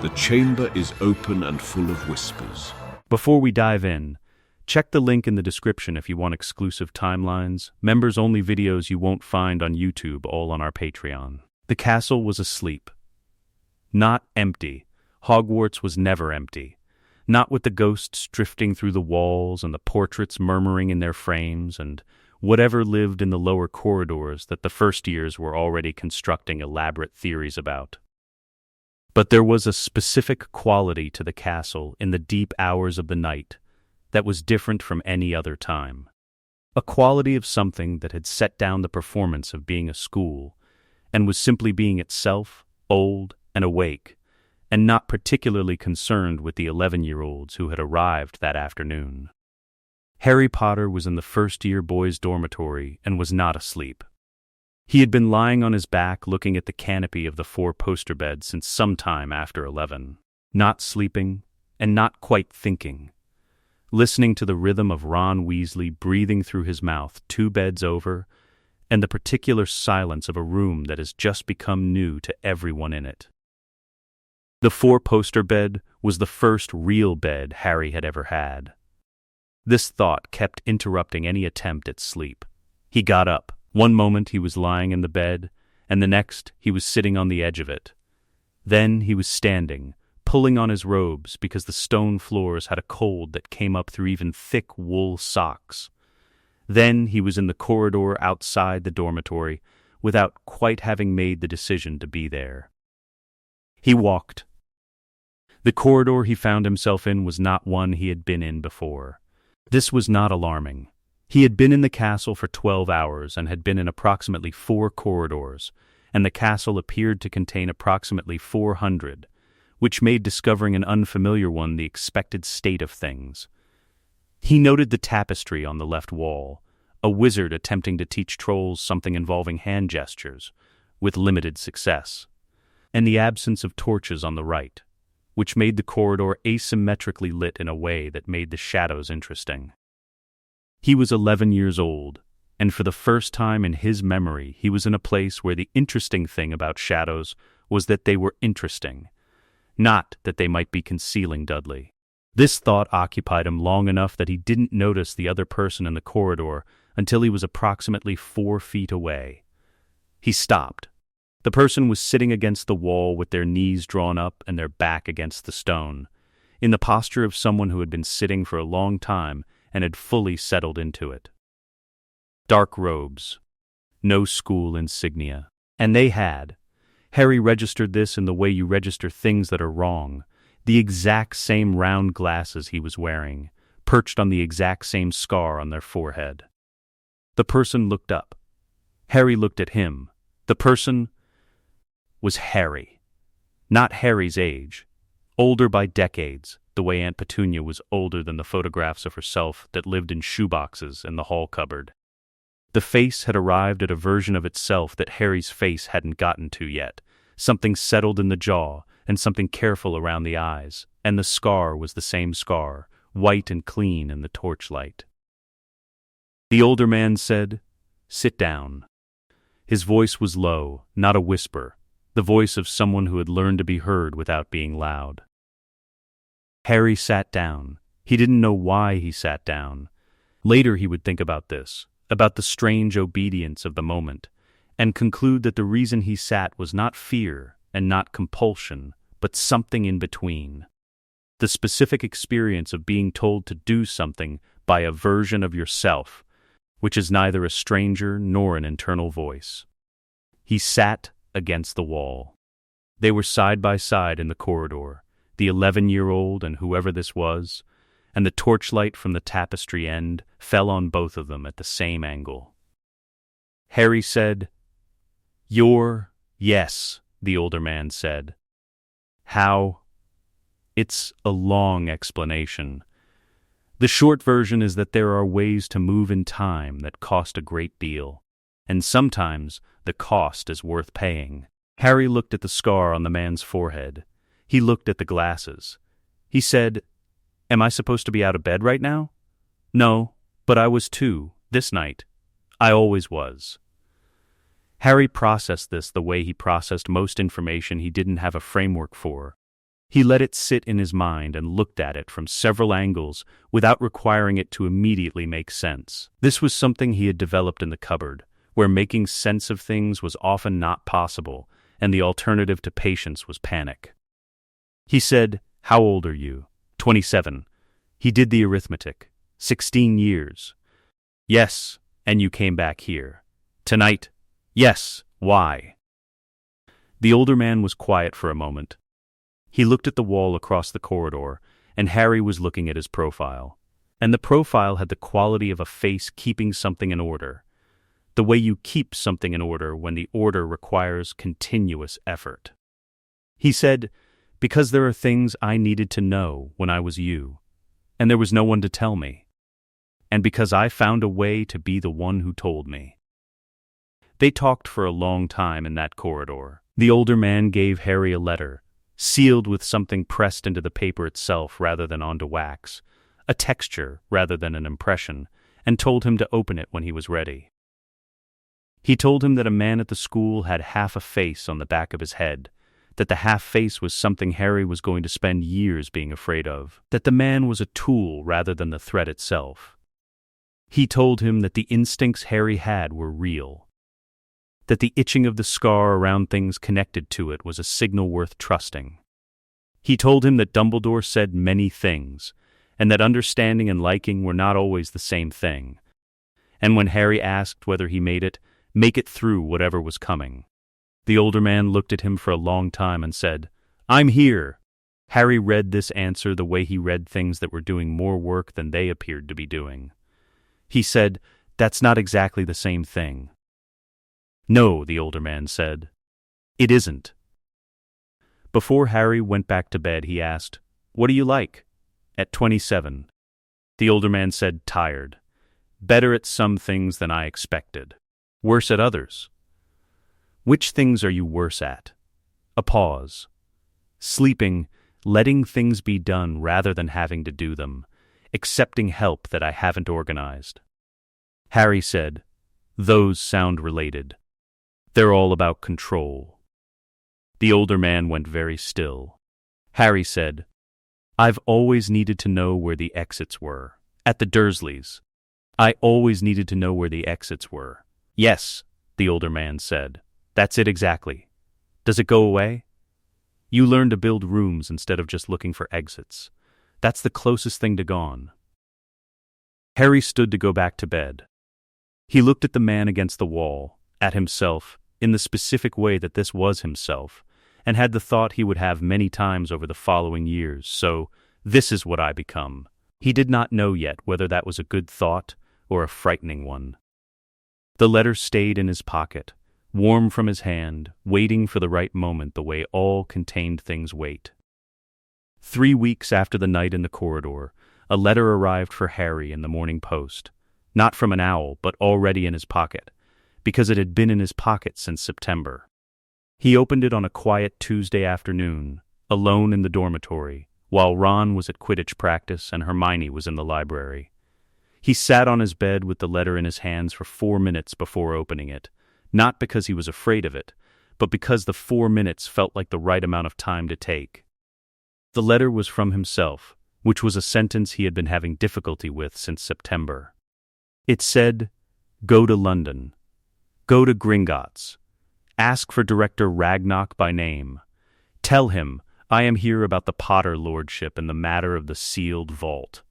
The chamber is open and full of whispers. Before we dive in, check the link in the description if you want exclusive timelines, members-only videos you won't find on YouTube, all on our Patreon. The castle was asleep. Not empty. Hogwarts was never empty. Not with the ghosts drifting through the walls and the portraits murmuring in their frames and whatever lived in the lower corridors that the first years were already constructing elaborate theories about. But there was a specific quality to the castle in the deep hours of the night that was different from any other time. A quality of something that had set down the performance of being a school and was simply being itself, old and awake, and not particularly concerned with the 11-year-olds who had arrived that afternoon. Harry Potter was in the first-year boys' dormitory and was not asleep. He had been lying on his back looking at the canopy of the 4-poster bed since some time after 11, not sleeping and not quite thinking, listening to the rhythm of Ron Weasley breathing through his mouth 2 beds over and the particular silence of a room that has just become new to everyone in it. The 4-poster bed was the first real bed Harry had ever had. This thought kept interrupting any attempt at sleep. He got up. One moment he was lying in the bed, and the next he was sitting on the edge of it. Then he was standing, pulling on his robes because the stone floors had a cold that came up through even thick wool socks. Then he was in the corridor outside the dormitory without quite having made the decision to be there. He walked. The corridor he found himself in was not one he had been in before. This was not alarming. He had been in the castle for 12 hours and had been in approximately 4 corridors, and the castle appeared to contain approximately 400, which made discovering an unfamiliar one the expected state of things. He noted the tapestry on the left wall, a wizard attempting to teach trolls something involving hand gestures, with limited success, and the absence of torches on the right, which made the corridor asymmetrically lit in a way that made the shadows interesting. He was 11 years old, and for the first time in his memory he was in a place where the interesting thing about shadows was that they were interesting, not that they might be concealing Dudley. This thought occupied him long enough that he didn't notice the other person in the corridor until he was approximately 4 feet away. He stopped. The person was sitting against the wall with their knees drawn up and their back against the stone, in the posture of someone who had been sitting for a long time and had fully settled into it. Dark robes. No school insignia. And they had. Harry registered this in the way you register things that are wrong. The exact same round glasses he was wearing, perched on the exact same scar on their forehead. The person looked up. Harry looked at him. The person was Harry. Not Harry's age. Older by decades, the way Aunt Petunia was older than the photographs of herself that lived in shoeboxes in the hall cupboard. The face had arrived at a version of itself that Harry's face hadn't gotten to yet, something settled in the jaw and something careful around the eyes, and the scar was the same scar, white and clean in the torchlight. The older man said, "Sit down." His voice was low, not a whisper, the voice of someone who had learned to be heard without being loud. Harry sat down. He didn't know why he sat down. Later he would think about this, about the strange obedience of the moment, and conclude that the reason he sat was not fear and not compulsion, but something in between. The specific experience of being told to do something by a version of yourself, which is neither a stranger nor an internal voice. He sat against the wall. They were side by side in the corridor, the 11-year-old and whoever this was, and the torchlight from the tapestry end fell on both of them at the same angle. Harry said, "Yes," the older man said. "How?" It's a long explanation. The short version is that there are ways to move in time that cost a great deal, and sometimes the cost is worth paying. Harry looked at the scar on the man's forehead. He looked at the glasses. He said, "Am I supposed to be out of bed right now?" "No, but I was too, this night. I always was." Harry processed this the way he processed most information he didn't have a framework for. He let it sit in his mind and looked at it from several angles without requiring it to immediately make sense. This was something he had developed in the cupboard, where making sense of things was often not possible, and the alternative to patience was panic. He said, "How old are you?" 27. He did the arithmetic. 16 years. Yes, and you came back here. Tonight? Yes, why? The older man was quiet for a moment. He looked at the wall across the corridor, and Harry was looking at his profile. And the profile had the quality of a face keeping something in order. The way you keep something in order when the order requires continuous effort. He said, "Because there are things I needed to know when I was you, and there was no one to tell me. And because I found a way to be the one who told me." They talked for a long time in that corridor. The older man gave Harry a letter, sealed with something pressed into the paper itself rather than onto wax, a texture rather than an impression, and told him to open it when he was ready. He told him that a man at the school had half a face on the back of his head, that the half face was something Harry was going to spend years being afraid of, that the man was a tool rather than the threat itself. He told him that the instincts Harry had were real, that the itching of the scar around things connected to it was a signal worth trusting. He told him that Dumbledore said many things, and that understanding and liking were not always the same thing. And when Harry asked whether he made it, make it through whatever was coming. The older man looked at him for a long time and said, "I'm here." Harry read this answer the way he read things that were doing more work than they appeared to be doing. He said, "That's not exactly the same thing." "No," the older man said. "It isn't." Before Harry went back to bed, he asked, "What do you like?" "At 27. The older man said, tired. "Better at some things than I expected. Worse at others." "Which things are you worse at?" A pause. "Sleeping, letting things be done rather than having to do them, accepting help that I haven't organized." Harry said, "Those sound related. They're all about control." The older man went very still. Harry said, "I've always needed to know where the exits were. At the Dursleys. I always needed to know where the exits were." "Yes," the older man said. "That's it exactly. Does it go away? You learn to build rooms instead of just looking for exits. That's the closest thing to gone." Harry stood to go back to bed. He looked at the man against the wall, at himself, in the specific way that this was himself, and had the thought he would have many times over the following years, so, this is what I become. He did not know yet whether that was a good thought or a frightening one. The letter stayed in his pocket, warm from his hand, waiting for the right moment the way all contained things wait. 3 weeks after the night in the corridor, a letter arrived for Harry in the Morning Post, not from an owl, but already in his pocket, because it had been in his pocket since September. He opened it on a quiet Tuesday afternoon, alone in the dormitory, while Ron was at Quidditch practice and Hermione was in the library. He sat on his bed with the letter in his hands for 4 minutes before opening it, not because he was afraid of it, but because the 4 minutes felt like the right amount of time to take. The letter was from himself, which was a sentence he had been having difficulty with since September. It said, "Go to London. Go to Gringotts. Ask for Director Ragnarok by name. Tell him I am here about the Potter Lordship and the matter of the sealed vault.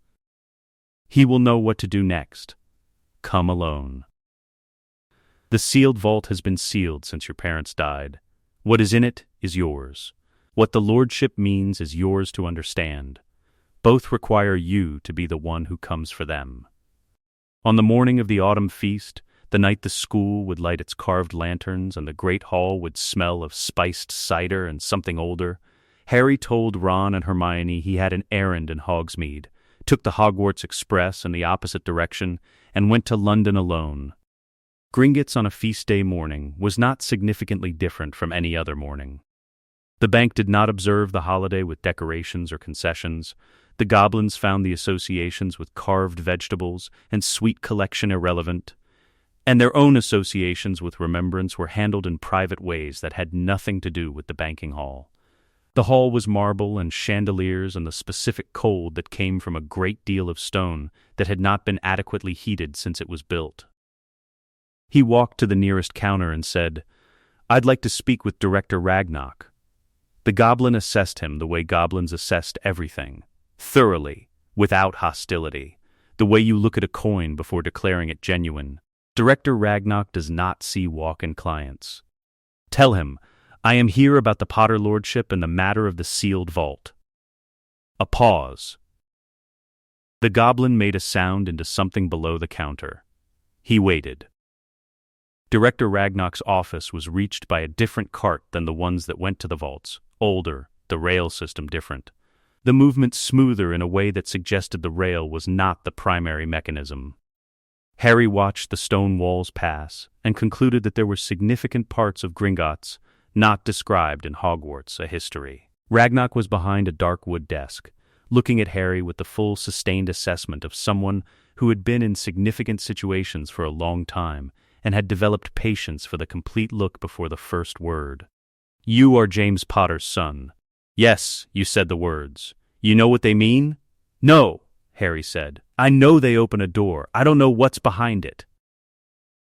He will know what to do next. Come alone. The sealed vault has been sealed since your parents died. What is in it is yours. What the Lordship means is yours to understand. Both require you to be the one who comes for them." On the morning of the autumn feast, the night the school would light its carved lanterns and the great hall would smell of spiced cider and something older, Harry told Ron and Hermione he had an errand in Hogsmeade, took the Hogwarts Express in the opposite direction, and went to London alone. Gringotts on a feast day morning was not significantly different from any other morning. The bank did not observe the holiday with decorations or concessions. The goblins found the associations with carved vegetables and sweet collection irrelevant, and their own associations with remembrance were handled in private ways that had nothing to do with the banking hall. The hall was marble and chandeliers and the specific cold that came from a great deal of stone that had not been adequately heated since it was built. He walked to the nearest counter and said, "I'd like to speak with Director Ragnarok." The goblin assessed him the way goblins assessed everything, thoroughly, without hostility, the way you look at a coin before declaring it genuine. Director Ragnarok does not see walk-in clients. Tell him, "I am here about the Potter Lordship and the matter of the sealed vault." A pause. The goblin made a sound into something below the counter. He waited. Director Ragnarok's office was reached by a different cart than the ones that went to the vaults, older, the rail system different. The movement smoother in a way that suggested the rail was not the primary mechanism. Harry watched the stone walls pass and concluded that there were significant parts of Gringotts not described in Hogwarts, a history. Ragnarok was behind a dark wood desk, looking at Harry with the full sustained assessment of someone who had been in significant situations for a long time and had developed patience for the complete look before the first word. "You are James Potter's son." "Yes," you said the words. "You know what they mean?" "No," Harry said. "I know they open a door. I don't know what's behind it."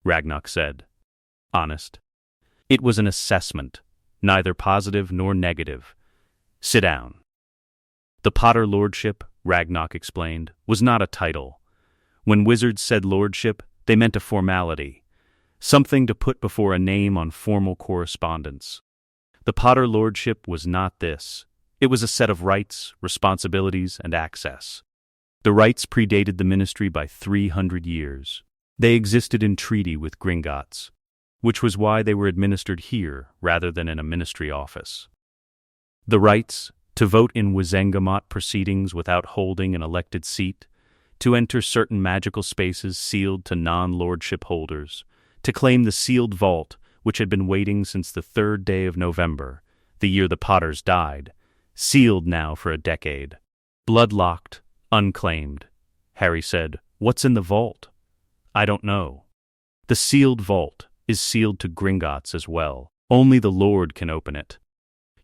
Ragnarok said, "Honest." It was an assessment, neither positive nor negative. "Sit down." The Potter Lordship, Ragnarok explained, was not a title. When wizards said lordship, they meant a formality, something to put before a name on formal correspondence. The Potter Lordship was not this. It was a set of rights, responsibilities, and access. The rights predated the ministry by 300 years. They existed in treaty with Gringotts, which was why they were administered here rather than in a ministry office. The rights to vote in Wizengamot proceedings without holding an elected seat, to enter certain magical spaces sealed to non-lordship holders, to claim the sealed vault which had been waiting since the 3rd day of November, the year the Potters died, sealed now for a decade. Blood-locked, unclaimed. Harry said, "What's in the vault?" "I don't know." "The sealed vault is sealed to Gringotts as well. Only the Lord can open it.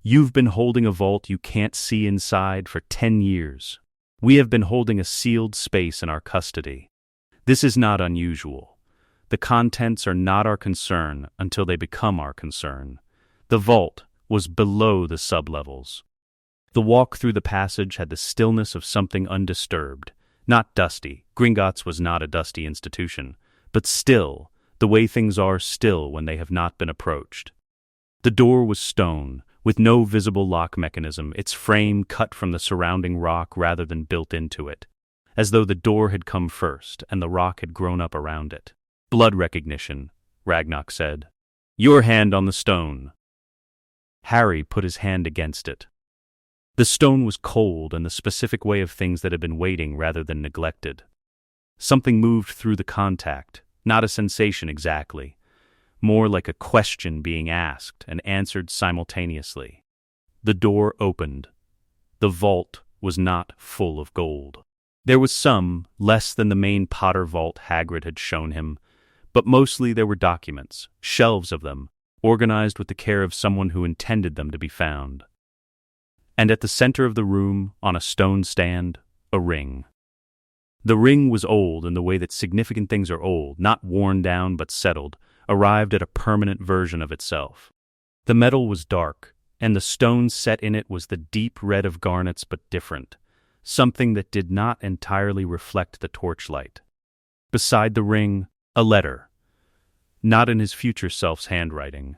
You've been holding a vault you can't see inside for 10 years. We have been holding a sealed space in our custody. This is not unusual. The contents are not our concern until they become our concern. The vault was below the sublevels. The walk through the passage had the stillness of something undisturbed, not dusty. Gringotts was not a dusty institution, but still, the way things are still when they have not been approached. The door was stone, with no visible lock mechanism, its frame cut from the surrounding rock rather than built into it, as though the door had come first and the rock had grown up around it. "Blood recognition," Ragnarok said. "Your hand on the stone." Harry put his hand against it. The stone was cold and the specific way of things that had been waiting rather than neglected. Something moved through the contact, not a sensation exactly, more like a question being asked and answered simultaneously. The door opened. The vault was not full of gold. There was some, less than the main Potter vault Hagrid had shown him, but mostly there were documents, shelves of them, organized with the care of someone who intended them to be found. And at the center of the room, on a stone stand, a ring. The ring was old in the way that significant things are old, not worn down but settled, arrived at a permanent version of itself. The metal was dark, and the stone set in it was the deep red of garnets but different, something that did not entirely reflect the torchlight. Beside the ring, a letter. Not in his future self's handwriting.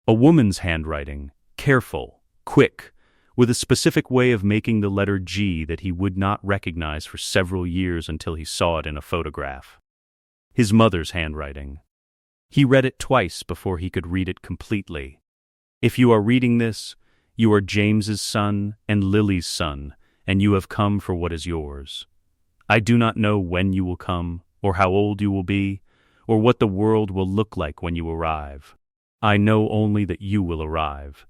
A woman's handwriting, careful, quick, with a specific way of making the letter G that he would not recognize for several years until he saw it in a photograph. His mother's handwriting. He read it twice before he could read it completely. "If you are reading this, you are James's son and Lily's son, and you have come for what is yours. I do not know when you will come, or how old you will be, or what the world will look like when you arrive. I know only that you will arrive.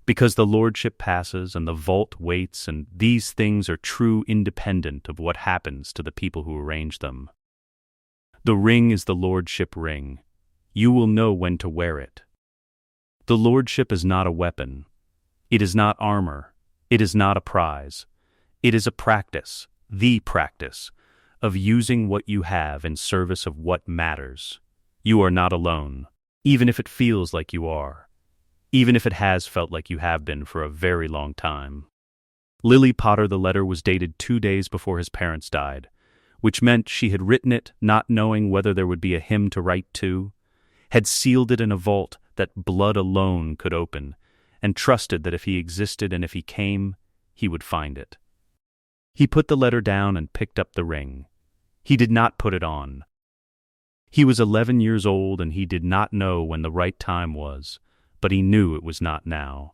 Because the lordship passes and the vault waits, and these things are true independent of what happens to the people who arrange them. The ring is the lordship ring. You will know when to wear it. The lordship is not a weapon. It is not armor. It is not a prize. It is a practice, the practice, of using what you have in service of what matters. You are not alone, even if it feels like you are, even if it has felt like you have been for a very long time. Lily Potter, the letter was dated 2 days before his parents died, which meant she had written it not knowing whether there would be a hymn to write to, had sealed it in a vault that blood alone could open, and trusted that if he existed and if he came, he would find it. He put the letter down and picked up the ring. He did not put it on. He was 11 years old and he did not know when the right time was, but he knew it was not now.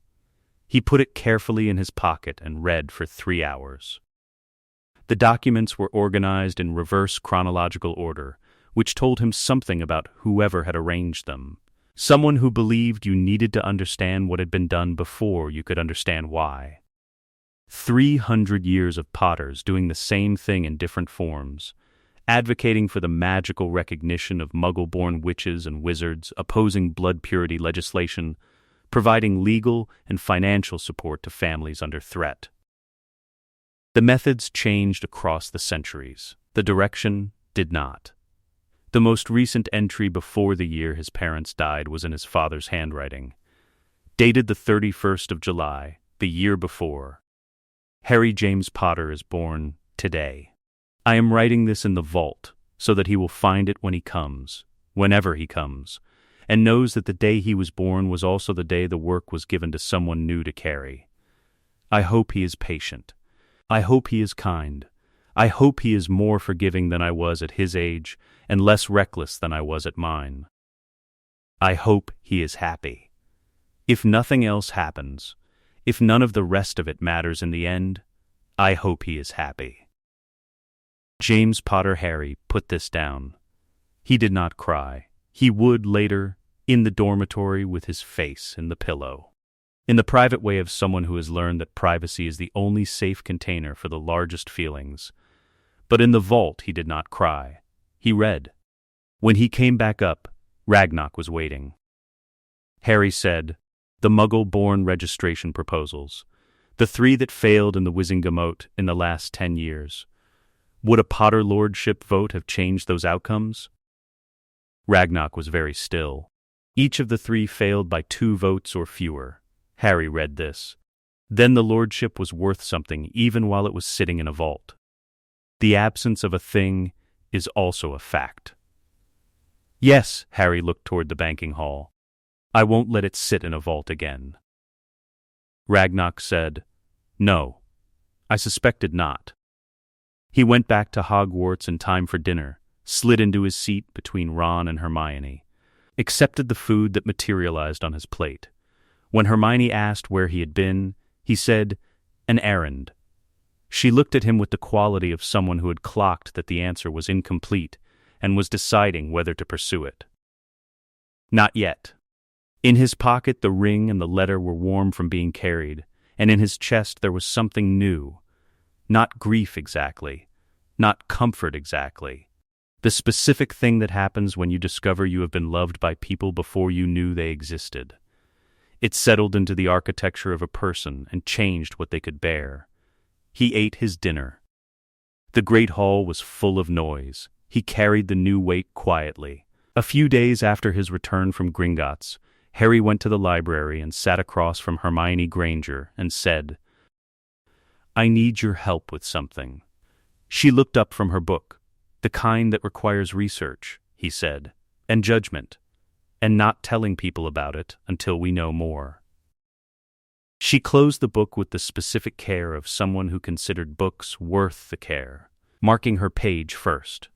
He put it carefully in his pocket and read for 3 hours. The documents were organized in reverse chronological order, which told him something about whoever had arranged them. Someone who believed you needed to understand what had been done before you could understand why. 300 years of Potters doing the same thing in different forms, advocating for the magical recognition of Muggle-born witches and wizards, opposing blood purity legislation, providing legal and financial support to families under threat. The methods changed across the centuries. The direction did not. The most recent entry before the year his parents died was in his father's handwriting, dated the 31st of July, the year before. Harry James Potter is born today. I am writing this in the vault so that he will find it when he comes, whenever he comes, and knows that the day he was born was also the day the work was given to someone new to carry. I hope he is patient. I hope he is kind. I hope he is more forgiving than I was at his age and less reckless than I was at mine. I hope he is happy. If nothing else happens, if none of the rest of it matters in the end, I hope he is happy. James Potter Harry put this down. He did not cry. He would later, in the dormitory with his face in the pillow. In the private way of someone who has learned that privacy is the only safe container for the largest feelings. But in the vault he did not cry. He read. When he came back up, Ragnarok was waiting. Harry said, "The Muggle-born registration proposals, the 3 that failed in the Wizengamot in the last 10 years. Would a Potter lordship vote have changed those outcomes?" Ragnarok was very still. Each of the 3 failed by 2 votes or fewer. Harry read this. Then the lordship was worth something even while it was sitting in a vault. The absence of a thing is also a fact. Yes, Harry looked toward the banking hall. I won't let it sit in a vault again. Ragnarok said, No, I suspected not. He went back to Hogwarts in time for dinner, slid into his seat between Ron and Hermione, accepted the food that materialized on his plate. When Hermione asked where he had been, he said, an errand. She looked at him with the quality of someone who had clocked that the answer was incomplete and was deciding whether to pursue it. Not yet. In his pocket the ring and the letter were warm from being carried, and in his chest there was something new. Not grief exactly, not comfort exactly. The specific thing that happens when you discover you have been loved by people before you knew they existed. It settled into the architecture of a person and changed what they could bear. He ate his dinner. The great hall was full of noise. He carried the new weight quietly. A few days after his return from Gringotts, Harry went to the library and sat across from Hermione Granger and said, I need your help with something. She looked up from her book. The kind that requires research, he said, and judgment, and not telling people about it until we know more. She closed the book with the specific care of someone who considered books worth the care, marking her page first.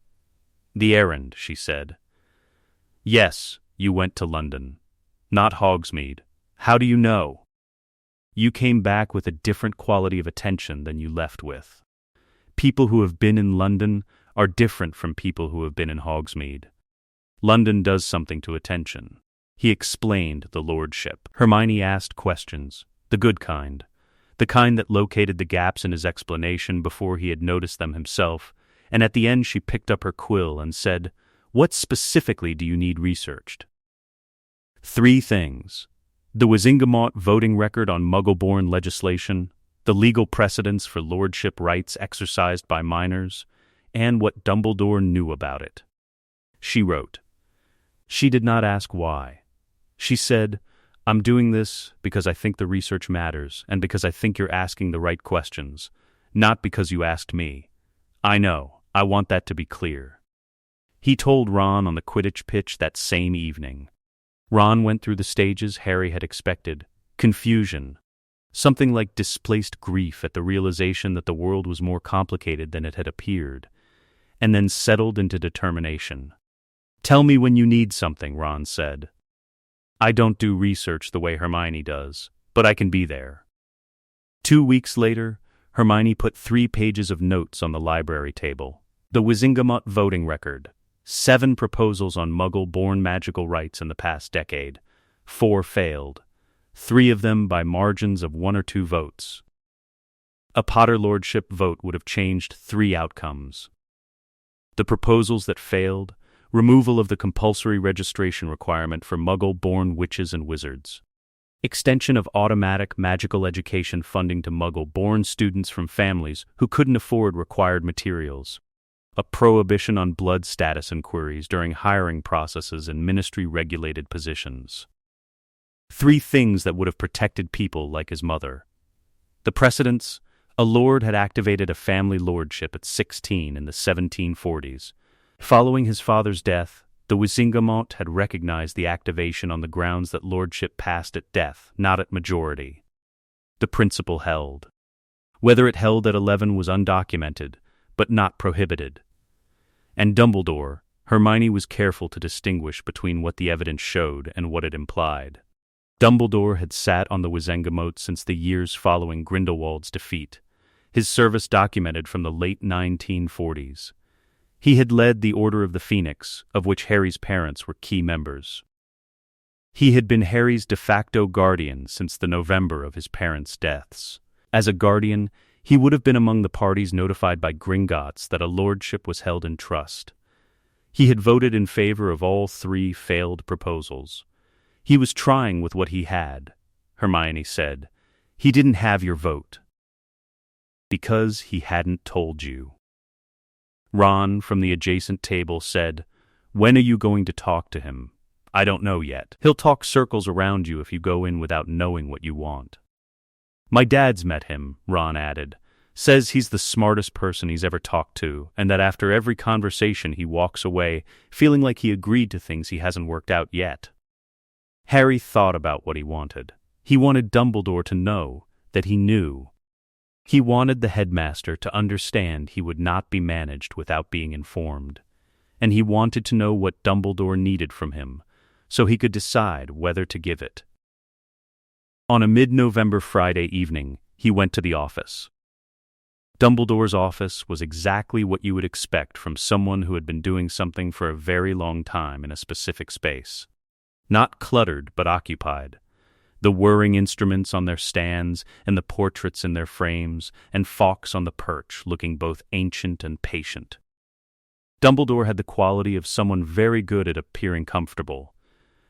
The errand, she said. Yes, you went to London. Not Hogsmeade. How do you know? You came back with a different quality of attention than you left with. People who have been in London are different from people who have been in Hogsmeade. London does something to attention. He explained the lordship. Hermione asked questions, the good kind, the kind that located the gaps in his explanation before he had noticed them himself, and at the end she picked up her quill and said, What specifically do you need researched? 3 things. The Wizengamot voting record on Muggle-born legislation, the legal precedents for lordship rights exercised by minors, and what Dumbledore knew about it. She wrote. She did not ask why. She said, "I'm doing this because I think the research matters and because I think you're asking the right questions, not because you asked me. I know, I want that to be clear." He told Ron on the Quidditch pitch that same evening. Ron went through the stages Harry had expected. Confusion. Something like displaced grief at the realization that the world was more complicated than it had appeared. And then settled into determination. "Tell me when you need something," Ron said. "I don't do research the way Hermione does, but I can be there." 2 weeks later, Hermione put 3 pages of notes on the library table. The Wizengamot voting record. 7 proposals on Muggle-born magical rights in the past decade. 4 failed. 3 of them by margins of 1 or 2 votes. A Potter Lordship vote would have changed 3 outcomes. The proposals that failed: removal of the compulsory registration requirement for Muggle-born witches and wizards. Extension of automatic magical education funding to Muggle-born students from families who couldn't afford required materials. A prohibition on blood status inquiries during hiring processes in ministry-regulated positions. 3 things that would have protected people like his mother. The precedents: a lord had activated a family lordship at 16 in the 1740s. Following his father's death, the Wizengamot had recognized the activation on the grounds that lordship passed at death, not at majority. The principle held. Whether it held at 11 was undocumented, but not prohibited. And Dumbledore, Hermione was careful to distinguish between what the evidence showed and what it implied. Dumbledore had sat on the Wizengamot since the years following Grindelwald's defeat, his service documented from the late 1940s. He had led the Order of the Phoenix, of which Harry's parents were key members. He had been Harry's de facto guardian since the November of his parents' deaths. As a guardian, he would have been among the parties notified by Gringotts that a lordship was held in trust. He had voted in favor of all 3 failed proposals. He was trying with what he had, Hermione said. He didn't have your vote. Because he hadn't told you. Ron, from the adjacent table, said, "When are you going to talk to him?" "I don't know yet. He'll talk circles around you if you go in without knowing what you want." "My dad's met him," Ron added. "Says he's the smartest person he's ever talked to, and that after every conversation he walks away feeling like he agreed to things he hasn't worked out yet." Harry thought about what he wanted. He wanted Dumbledore to know that he knew. He wanted the headmaster to understand he would not be managed without being informed. And he wanted to know what Dumbledore needed from him, so he could decide whether to give it. On a mid-November Friday evening, he went to the office. Dumbledore's office was exactly what you would expect from someone who had been doing something for a very long time in a specific space. Not cluttered, but occupied. The whirring instruments on their stands, and the portraits in their frames, and Fawkes on the perch, looking both ancient and patient. Dumbledore had the quality of someone very good at appearing comfortable.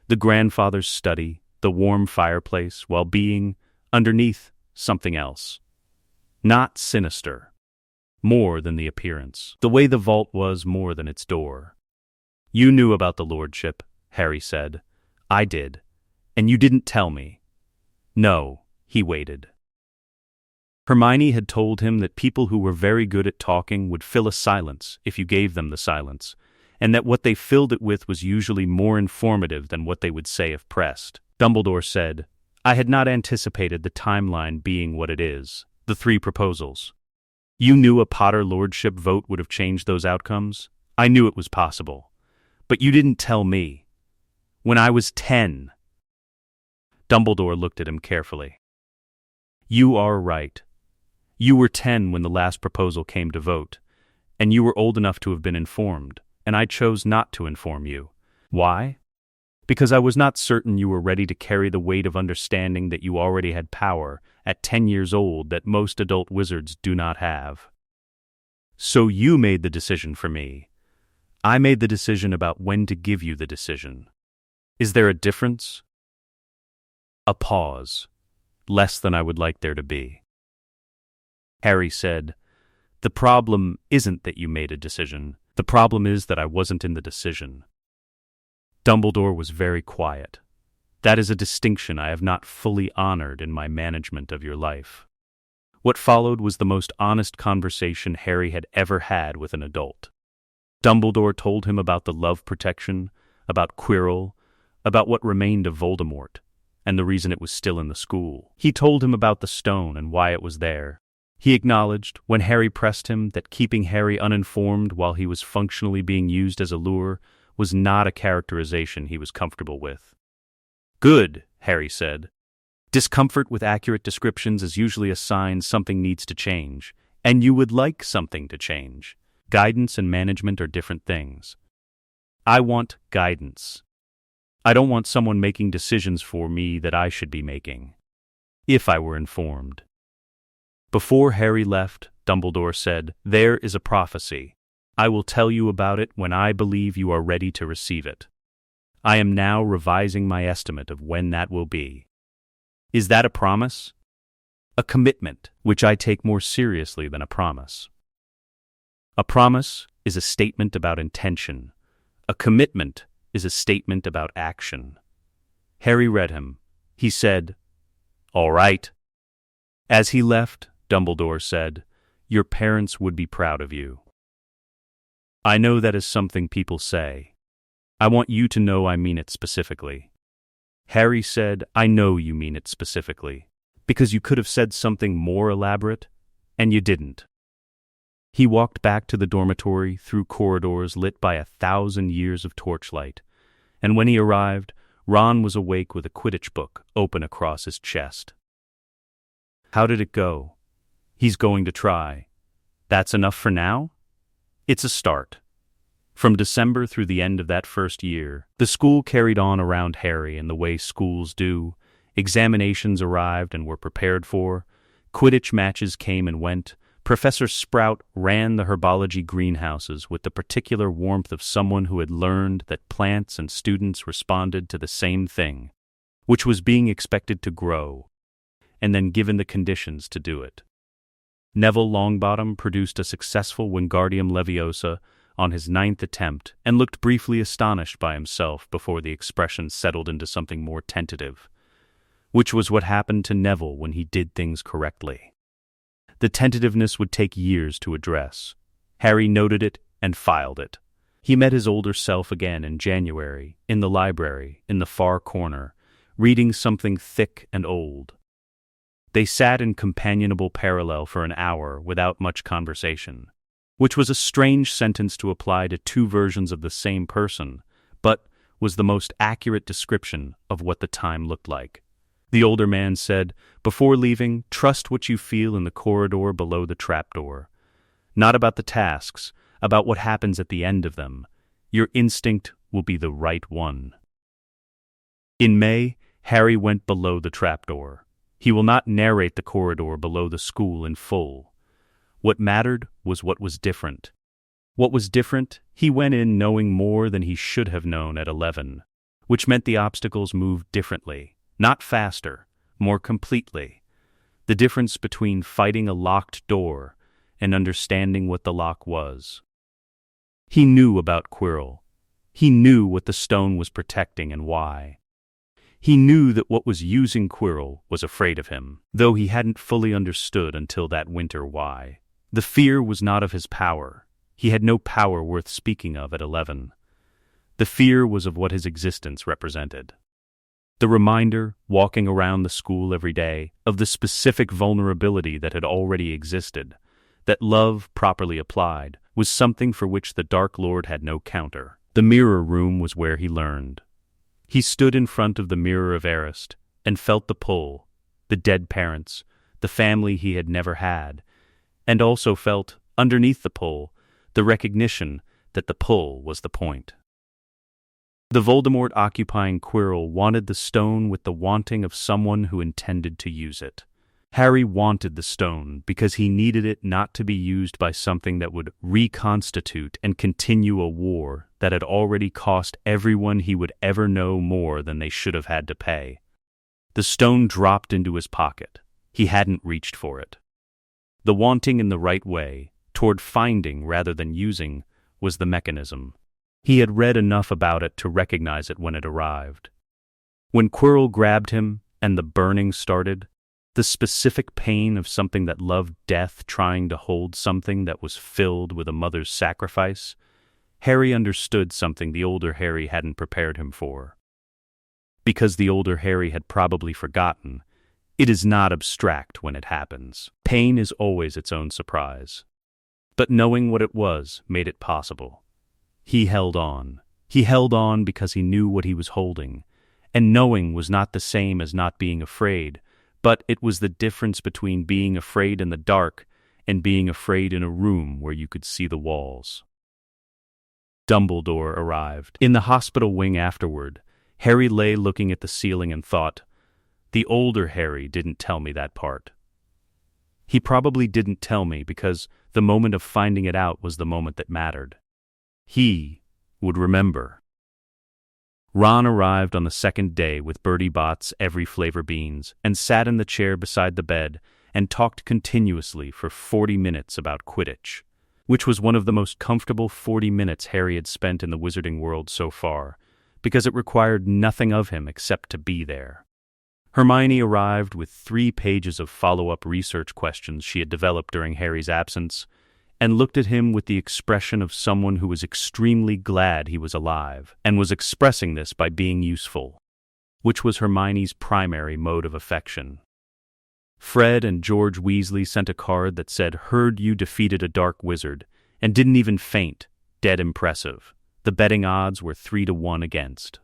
The grandfather's study, the warm fireplace, while being, underneath, something else. Not sinister. More than the appearance. The way the vault was more than its door. "You knew about the lordship," Harry said. "I did. And you didn't tell me." "No," he waited. Hermione had told him that people who were very good at talking would fill a silence if you gave them the silence, and that what they filled it with was usually more informative than what they would say if pressed. Dumbledore said, "I had not anticipated the timeline being what it is, the 3 proposals. You knew a Potter Lordship vote would have changed those outcomes? I knew it was possible. But you didn't tell me. When I was 10. Dumbledore looked at him carefully. "You are right. You were 10 when the last proposal came to vote, and you were old enough to have been informed, and I chose not to inform you. Why? Because I was not certain you were ready to carry the weight of understanding that you already had power at 10 years old that most adult wizards do not have. So you made the decision for me. I made the decision about when to give you the decision. Is there a difference?" A pause, less than I would like there to be. Harry said, "The problem isn't that you made a decision. The problem is that I wasn't in the decision." Dumbledore was very quiet. "That is a distinction I have not fully honored in my management of your life." What followed was the most honest conversation Harry had ever had with an adult. Dumbledore told him about the love protection, about Quirrell, about what remained of Voldemort, and the reason it was still in the school. He told him about the stone and why it was there. He acknowledged, when Harry pressed him, that keeping Harry uninformed while he was functionally being used as a lure was not a characterization he was comfortable with. "Good," Harry said. "Discomfort with accurate descriptions is usually a sign something needs to change, and you would like something to change. Guidance and management are different things. I want guidance. I don't want someone making decisions for me that I should be making, if I were informed." Before Harry left, Dumbledore said, "There is a prophecy. I will tell you about it when I believe you are ready to receive it. I am now revising my estimate of when that will be." Is that a promise? A commitment, which I take more seriously than a promise. A promise is a statement about intention. A commitment is a statement about action. Harry read him. He said, "All right." As he left, Dumbledore said, "Your parents would be proud of you." I know that is something people say. I want you to know I mean it specifically. Harry said, "I know you mean it specifically, because you could have said something more elaborate, and you didn't." He walked back to the dormitory through corridors lit by 1,000 years of torchlight, and when he arrived, Ron was awake with a Quidditch book open across his chest. How did it go? He's going to try. That's enough for now? It's a start. From December through the end of that first year, the school carried on around Harry in the way schools do. Examinations arrived and were prepared for. Quidditch matches came and went. Professor Sprout ran the herbology greenhouses with the particular warmth of someone who had learned that plants and students responded to the same thing, which was being expected to grow, and then given the conditions to do it. Neville Longbottom produced a successful Wingardium Leviosa on his 9th attempt and looked briefly astonished by himself before the expression settled into something more tentative, which was what happened to Neville when he did things correctly. The tentativeness would take years to address. Harry noted it and filed it. He met his older self again in January, in the library, in the far corner, reading something thick and old. They sat in companionable parallel for an hour without much conversation, which was a strange sentence to apply to two versions of the same person, but was the most accurate description of what the time looked like. The older man said, "Before leaving, trust what you feel in the corridor below the trapdoor. Not about the tasks, about what happens at the end of them. Your instinct will be the right one." In May, Harry went below the trapdoor. He will not narrate the corridor below the school in full. What mattered was what was different. What was different, he went in knowing more than he should have known at 11, which meant the obstacles moved differently, not faster, more completely. The difference between fighting a locked door and understanding what the lock was. He knew about Quirrell. He knew what the stone was protecting and why. He knew that what was using Quirrell was afraid of him, though he hadn't fully understood until that winter why. The fear was not of his power. He had no power worth speaking of at 11. The fear was of what his existence represented. The reminder, walking around the school every day, of the specific vulnerability that had already existed, that love, properly applied, was something for which the Dark Lord had no counter. The mirror room was where he learned. He stood in front of the Mirror of Erist and felt the pull, the dead parents, the family he had never had, and also felt, underneath the pull, the recognition that the pull was the point. The Voldemort occupying Quirrell wanted the stone with the wanting of someone who intended to use it. Harry wanted the stone because he needed it not to be used by something that would reconstitute and continue a war that had already cost everyone he would ever know more than they should have had to pay. The stone dropped into his pocket. He hadn't reached for it. The wanting in the right way, toward finding rather than using, was the mechanism. He had read enough about it to recognize it when it arrived. When Quirrell grabbed him and the burning started, the specific pain of something that loved death trying to hold something that was filled with a mother's sacrifice, Harry understood something the older Harry hadn't prepared him for. Because the older Harry had probably forgotten, it is not abstract when it happens. Pain is always its own surprise. But knowing what it was made it possible. He held on. He held on because he knew what he was holding. And knowing was not the same as not being afraid, but it was the difference between being afraid in the dark and being afraid in a room where you could see the walls. Dumbledore arrived. In the hospital wing afterward, Harry lay looking at the ceiling and thought, the older Harry didn't tell me that part. He probably didn't tell me because the moment of finding it out was the moment that mattered. He would remember. Ron arrived on the second day with Bertie Bott's every flavor beans and sat in the chair beside the bed and talked continuously for 40 minutes about Quidditch, which was one of the most comfortable 40 minutes Harry had spent in the wizarding world so far, because it required nothing of him except to be there. Hermione arrived with 3 pages of follow-up research questions she had developed during Harry's absence, and looked at him with the expression of someone who was extremely glad he was alive, and was expressing this by being useful, which was Hermione's primary mode of affection. Fred and George Weasley sent a card that said, "Heard you defeated a dark wizard," and didn't even faint. Dead impressive. The betting odds were 3-1 against.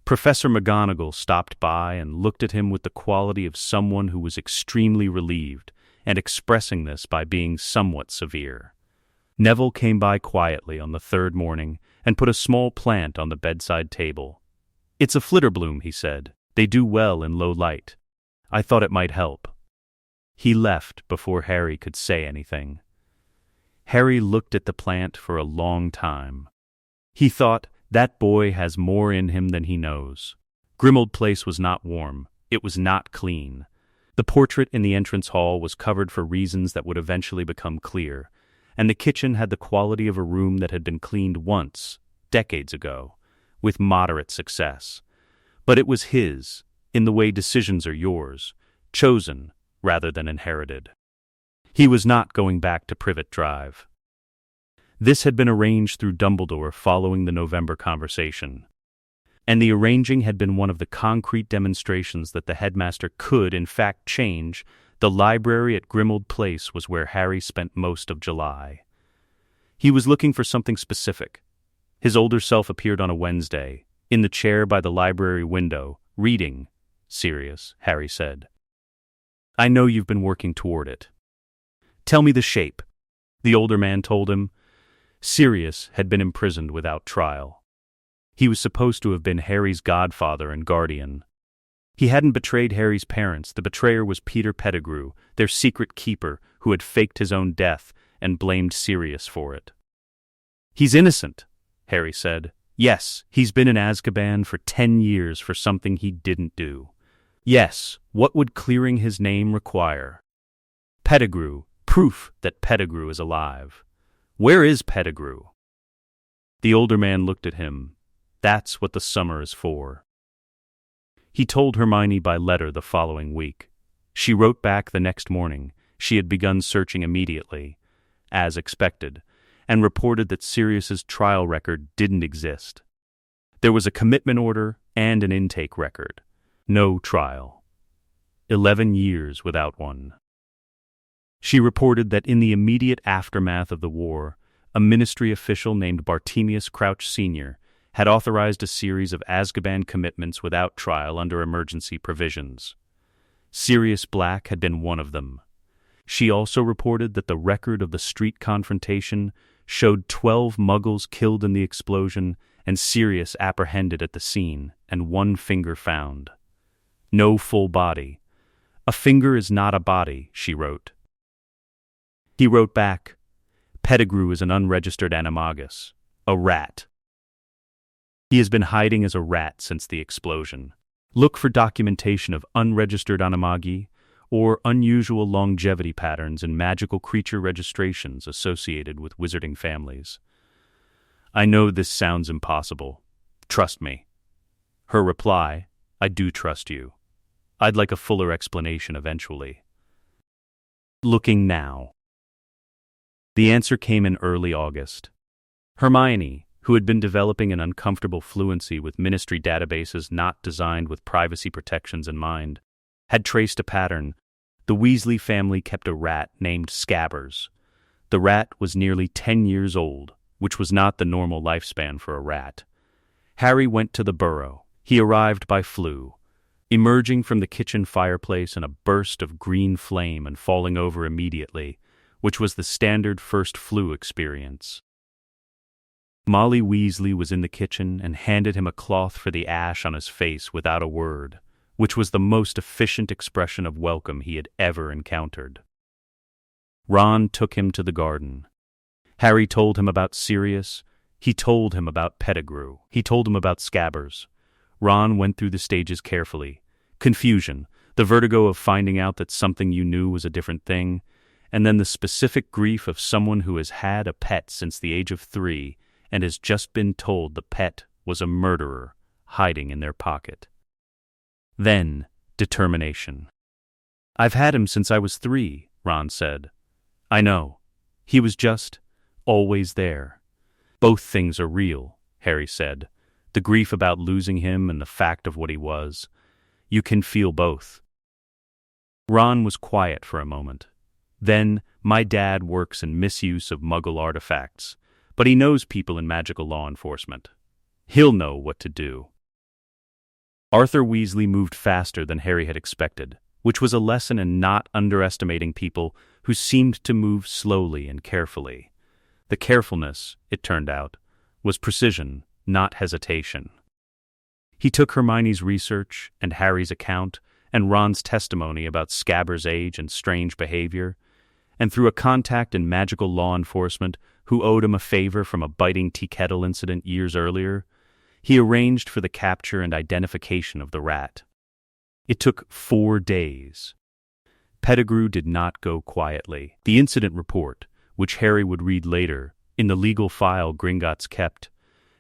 Professor McGonagall stopped by and looked at him with the quality of someone who was extremely relieved, and expressing this by being somewhat severe. Neville came by quietly on the 3rd morning and put a small plant on the bedside table. "It's a flitterbloom," he said. "They do well in low light. I thought it might help." He left before Harry could say anything. Harry looked at the plant for a long time. He thought, that boy has more in him than he knows. Grimmauld Place was not warm. It was not clean. The portrait in the entrance hall was covered for reasons that would eventually become clear, and the kitchen had the quality of a room that had been cleaned once, decades ago, with moderate success. But it was his, in the way decisions are yours, chosen rather than inherited. He was not going back to Privet Drive. This had been arranged through Dumbledore following the November conversation, and the arranging had been one of the concrete demonstrations that the headmaster could, in fact, change. The library at Grimmauld Place was where Harry spent most of July. He was looking for something specific. His older self appeared on a Wednesday, in the chair by the library window, reading. "Sirius," Harry said. "I know you've been working toward it. Tell me the shape." The older man told him. Sirius had been imprisoned without trial. He was supposed to have been Harry's godfather and guardian. He hadn't betrayed Harry's parents. The betrayer was Peter Pettigrew, their secret keeper, who had faked his own death and blamed Sirius for it. "He's innocent," Harry said. "Yes, he's been in Azkaban for 10 years for something he didn't do. Yes, what would clearing his name require? Pettigrew, proof that Pettigrew is alive. Where is Pettigrew?" The older man looked at him. "That's what the summer is for." He told Hermione by letter the following week. She wrote back the next morning. She had begun searching immediately, as expected, and reported that Sirius's trial record didn't exist. There was a commitment order and an intake record. No trial. 11 years without one. She reported that in the immediate aftermath of the war, a ministry official named Bartemius Crouch Sr. had authorized a series of Azkaban commitments without trial under emergency provisions. Sirius Black had been one of them. She also reported that the record of the street confrontation showed 12 Muggles killed in the explosion and Sirius apprehended at the scene, and 1 finger found. No full body. "A finger is not a body," she wrote. He wrote back, "Pettigrew is an unregistered animagus, a rat. He has been hiding as a rat since the explosion. Look for documentation of unregistered animagi or unusual longevity patterns in magical creature registrations associated with wizarding families. I know this sounds impossible. Trust me. Her reply, I do trust you. I'd like a fuller explanation eventually. Looking now. The answer came in early August. Hermione, who had been developing an uncomfortable fluency with ministry databases not designed with privacy protections in mind, had traced a pattern. The Weasley family kept a rat named Scabbers. The rat was nearly 10 years old, which was not the normal lifespan for a rat. Harry went to the burrow. He arrived by flu, emerging from the kitchen fireplace in a burst of green flame and falling over immediately, which was the standard first flu experience. Molly Weasley was in the kitchen and handed him a cloth for the ash on his face without a word, which was the most efficient expression of welcome he had ever encountered. Ron took him to the garden. Harry told him about Sirius. He told him about Pettigrew. He told him about Scabbers. Ron went through the stages carefully. Confusion, the vertigo of finding out that something you knew was a different thing, and then the specific grief of someone who has had a pet since the age of 3 and has just been told the pet was a murderer hiding in their pocket. Then, determination. I've had him since I was 3, Ron said. I know. He was just always there. Both things are real, Harry said. The grief about losing him and the fact of what he was. You can feel both. Ron was quiet for a moment. Then, my dad works in misuse of Muggle artifacts, but he knows people in magical law enforcement. He'll know what to do. Arthur Weasley moved faster than Harry had expected, which was a lesson in not underestimating people who seemed to move slowly and carefully. The carefulness, it turned out, was precision, not hesitation. He took Hermione's research and Harry's account and Ron's testimony about Scabbers' age and strange behavior, and through a contact in magical law enforcement who owed him a favor from a biting tea kettle incident years earlier, he arranged for the capture and identification of the rat. It took 4 days. Pettigrew did not go quietly. The incident report, which Harry would read later, in the legal file Gringotts kept,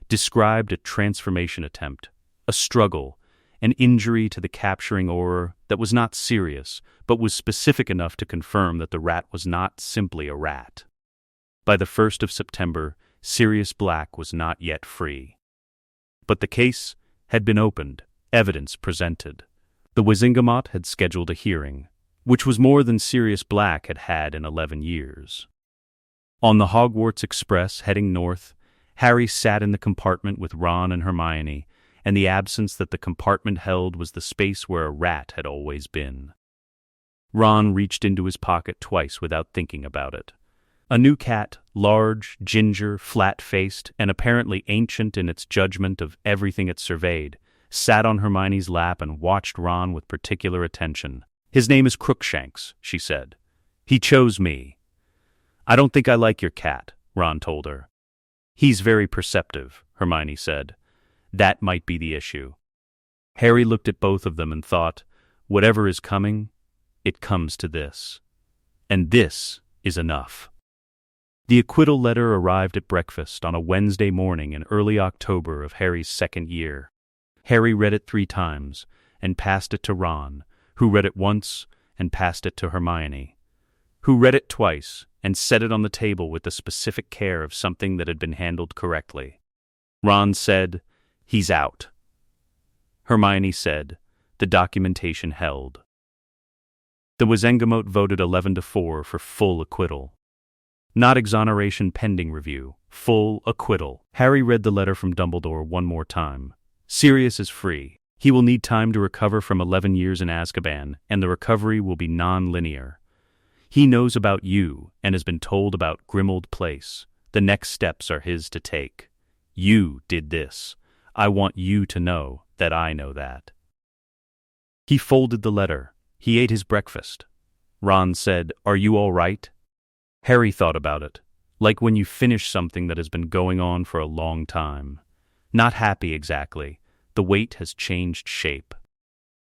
described a transformation attempt, a struggle, an injury to the capturing Auror that was not serious, but was specific enough to confirm that the rat was not simply a rat. By the 1st of September, Sirius Black was not yet free. But the case had been opened, evidence presented. The Wizengamot had scheduled a hearing, which was more than Sirius Black had had in 11 years. On the Hogwarts Express heading north, Harry sat in the compartment with Ron and Hermione, and the absence that the compartment held was the space where a rat had always been. Ron reached into his pocket twice without thinking about it. A new cat, large, ginger, flat-faced, and apparently ancient in its judgment of everything it surveyed, sat on Hermione's lap and watched Ron with particular attention. His name is Crookshanks, she said. He chose me. I don't think I like your cat, Ron told her. He's very perceptive, Hermione said. That might be the issue. Harry looked at both of them and thought, whatever is coming, it comes to this. And this is enough. The acquittal letter arrived at breakfast on a Wednesday morning in early October of Harry's 2nd year. Harry read it 3 times and passed it to Ron, who read it once and passed it to Hermione, who read it twice and set it on the table with the specific care of something that had been handled correctly. Ron said, "He's out." Hermione said, "The documentation held." The Wizengamot voted 11-4 for full acquittal. Not exoneration pending review, full acquittal. Harry read the letter from Dumbledore one more time. Sirius is free. He will need time to recover from 11 years in Azkaban, and the recovery will be non-linear. He knows about you and has been told about Grimmauld Place. The next steps are his to take. You did this. I want you to know that I know that. He folded the letter. He ate his breakfast. Ron said, "Are you all right?" Harry thought about it, like when you finish something that has been going on for a long time. Not happy exactly. The weight has changed shape.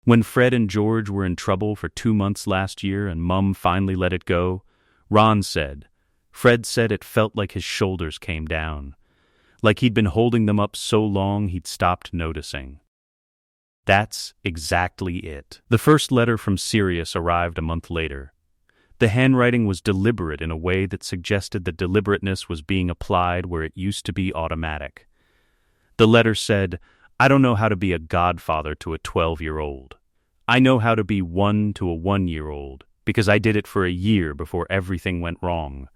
When Fred and George were in trouble for 2 months last year and Mum finally let it go, Ron said, Fred said it felt like his shoulders came down, like he'd been holding them up so long he'd stopped noticing. That's exactly it. The first letter from Sirius arrived a month later. The handwriting was deliberate in a way that suggested that deliberateness was being applied where it used to be automatic. The letter said, I don't know how to be a godfather to a 12-year-old. I know how to be one to a 1-year-old, because I did it for a year before everything went wrong.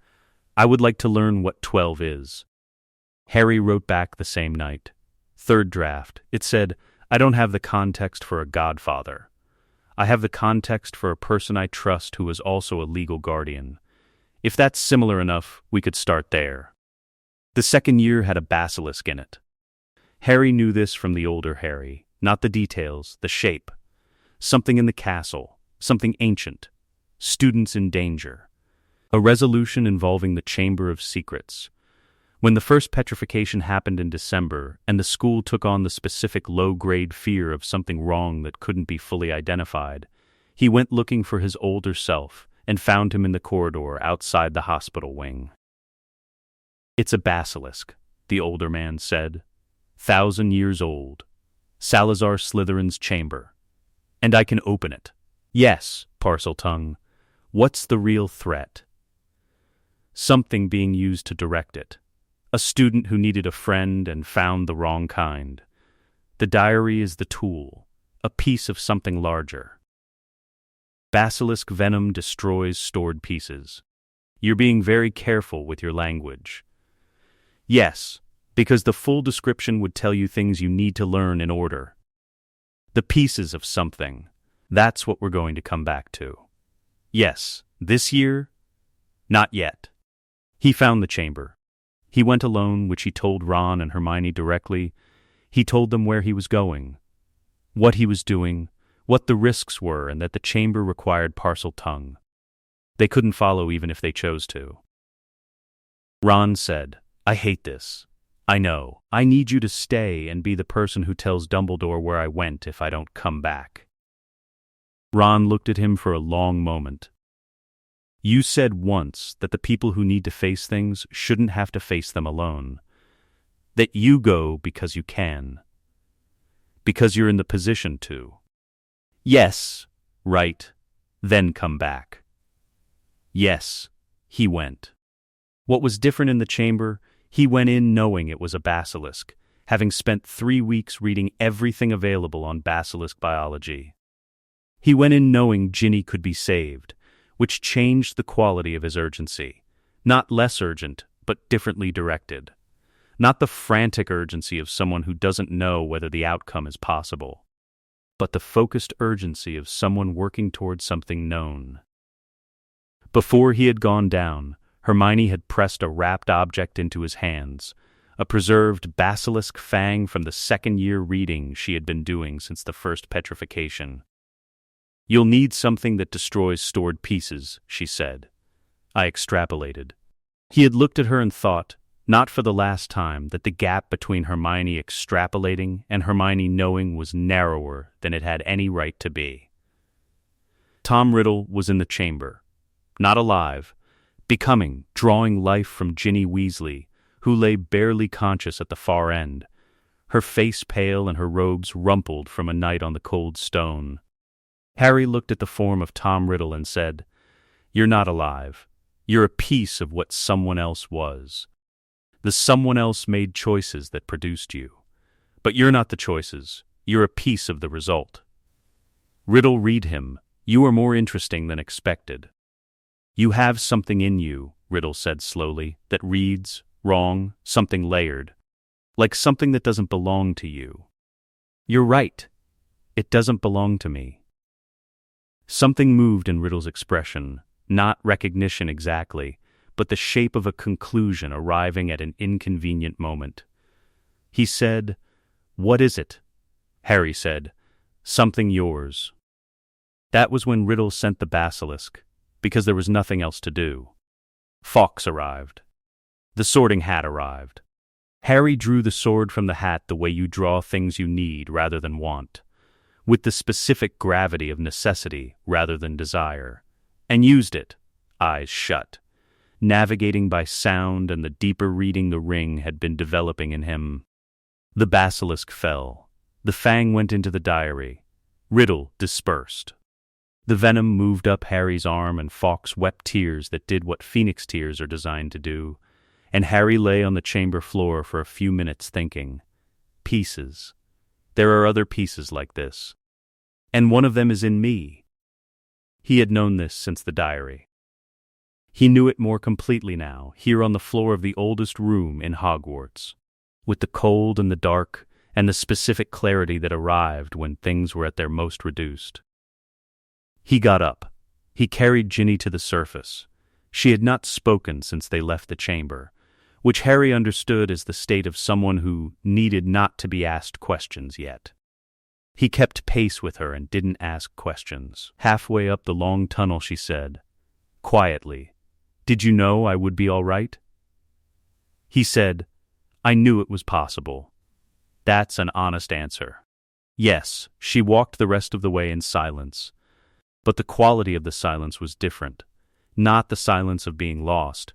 I would like to learn what 12 is. Harry wrote back the same night. Third draft. It said, I don't have the context for a godfather. I have the context for a person I trust who is also a legal guardian. If that's similar enough, we could start there. The second year had a basilisk in it. Harry knew this from the older Harry, not the details, the shape. Something in the castle, something ancient. Students in danger. A resolution involving the Chamber of Secrets. When the first petrification happened in December, and the school took on the specific low-grade fear of something wrong that couldn't be fully identified, he went looking for his older self and found him in the corridor outside the hospital wing. It's a basilisk, the older man said. 1,000 years old. Salazar Slytherin's chamber. And I can open it. Yes, Parseltongue. What's the real threat? Something being used to direct it. A student who needed a friend and found the wrong kind. The diary is the tool, a piece of something larger. Basilisk venom destroys stored pieces. You're being very careful with your language. Yes, because the full description would tell you things you need to learn in order. The pieces of something. That's what we're going to come back to. Yes, this year? Not yet. He found the chamber. He went alone, which he told Ron and Hermione directly. He told them where he was going, what he was doing, what the risks were, and that the chamber required Parseltongue. They couldn't follow even if they chose to. Ron said, I hate this. I know. I need you to stay and be the person who tells Dumbledore where I went if I don't come back. Ron looked at him for a long moment. You said once that the people who need to face things shouldn't have to face them alone. That you go because you can. Because you're in the position to. Yes, right, then come back. Yes, he went. What was different in the chamber, he went in knowing it was a basilisk, having spent 3 weeks reading everything available on basilisk biology. He went in knowing Ginny could be saved, which changed the quality of his urgency. Not less urgent, but differently directed. Not the frantic urgency of someone who doesn't know whether the outcome is possible, but the focused urgency of someone working toward something known. Before he had gone down, Hermione had pressed a wrapped object into his hands, a preserved basilisk fang from the second-year reading she had been doing since the first petrification. You'll need something that destroys stored pieces, she said. I extrapolated. He had looked at her and thought, not for the last time, that the gap between Hermione extrapolating and Hermione knowing was narrower than it had any right to be. Tom Riddle was in the chamber. Not alive, becoming, drawing life from Ginny Weasley, who lay barely conscious at the far end, her face pale and her robes rumpled from a night on the cold stone. Harry looked at the form of Tom Riddle and said, You're not alive. You're a piece of what someone else was. The someone else made choices that produced you. But you're not the choices. You're a piece of the result. Riddle, read him. You are more interesting than expected. You have something in you, Riddle said slowly, that reads, wrong, something layered. Like something that doesn't belong to you. You're right. It doesn't belong to me. Something moved in Riddle's expression, not recognition exactly, but the shape of a conclusion arriving at an inconvenient moment. He said, What is it? Harry said, Something yours. That was when Riddle sent the basilisk, because there was nothing else to do. Fawkes arrived. The sorting hat arrived. Harry drew the sword from the hat the way you draw things you need rather than want. with the specific gravity of necessity rather than desire, and used it, eyes shut, navigating by sound and the deeper reading the ring had been developing in him. The basilisk fell. The fang went into the diary. Riddle dispersed. The venom moved up Harry's arm and Fawkes wept tears that did what phoenix tears are designed to do, and Harry lay on the chamber floor for a few minutes thinking. Pieces. There are other pieces like this. And one of them is in me. He had known this since the diary. He knew it more completely now, here on the floor of the oldest room in Hogwarts, with the cold and the dark and the specific clarity that arrived when things were at their most reduced. He got up. He carried Ginny to the surface. She had not spoken since they left the chamber, which Harry understood as the state of someone who needed not to be asked questions yet. He kept pace with her and didn't ask questions. Halfway up the long tunnel she said, quietly, "Did you know I would be all right?" He said, "I knew it was possible." That's an honest answer. Yes, she walked the rest of the way in silence. But the quality of the silence was different. Not the silence of being lost,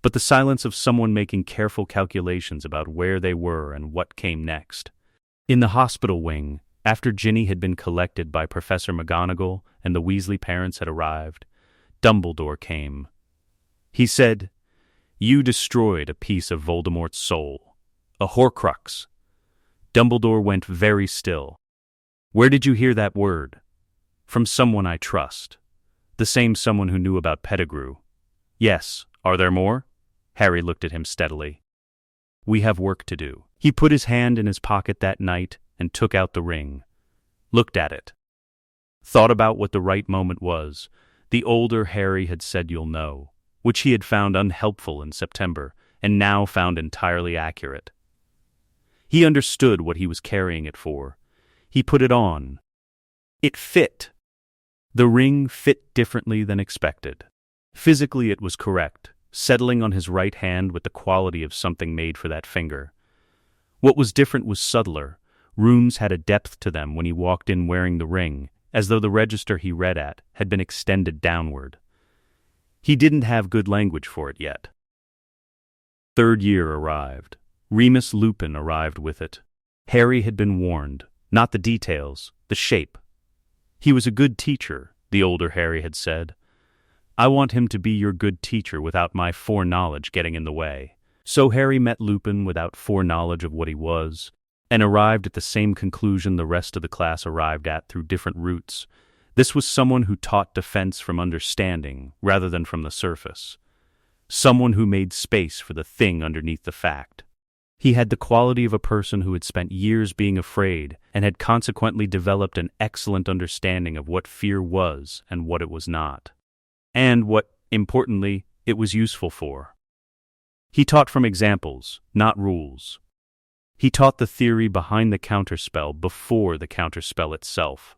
but the silence of someone making careful calculations about where they were and what came next. In the hospital wing, after Ginny had been collected by Professor McGonagall and the Weasley parents had arrived, Dumbledore came. He said, "You destroyed a piece of Voldemort's soul, a Horcrux." Dumbledore went very still. "Where did you hear that word?" "From someone I trust. The same someone who knew about Pettigrew." "Yes, are there more?" Harry looked at him steadily. "We have work to do." He put his hand in his pocket that night and took out the ring. Looked at it. Thought about what the right moment was. The older Harry had said you'll know, which he had found unhelpful in September, and now found entirely accurate. He understood what he was carrying it for. He put it on. It fit. The ring fit differently than expected. Physically it was correct, settling on his right hand with the quality of something made for that finger. What was different was subtler. Rooms had a depth to them when he walked in wearing the ring, as though the register he read at had been extended downward. He didn't have good language for it yet. Third year arrived. Remus Lupin arrived with it. Harry had been warned, not the details, the shape. He was a good teacher, the older Harry had said. "I want him to be your good teacher without my foreknowledge getting in the way." So Harry met Lupin without foreknowledge of what he was, and arrived at the same conclusion the rest of the class arrived at through different routes. This was someone who taught defense from understanding rather than from the surface. Someone who made space for the thing underneath the fact. He had the quality of a person who had spent years being afraid and had consequently developed an excellent understanding of what fear was and what it was not, and what, importantly, it was useful for. He taught from examples, not rules. He taught the theory behind the counterspell before the counterspell itself.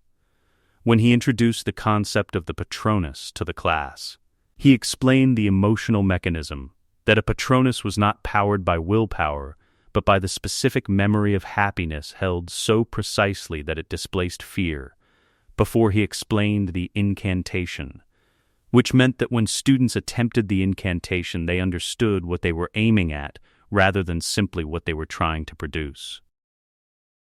When he introduced the concept of the Patronus to the class, he explained the emotional mechanism, that a Patronus was not powered by willpower, but by the specific memory of happiness held so precisely that it displaced fear, before he explained the incantation, which meant that when students attempted the incantation they understood what they were aiming at rather than simply what they were trying to produce.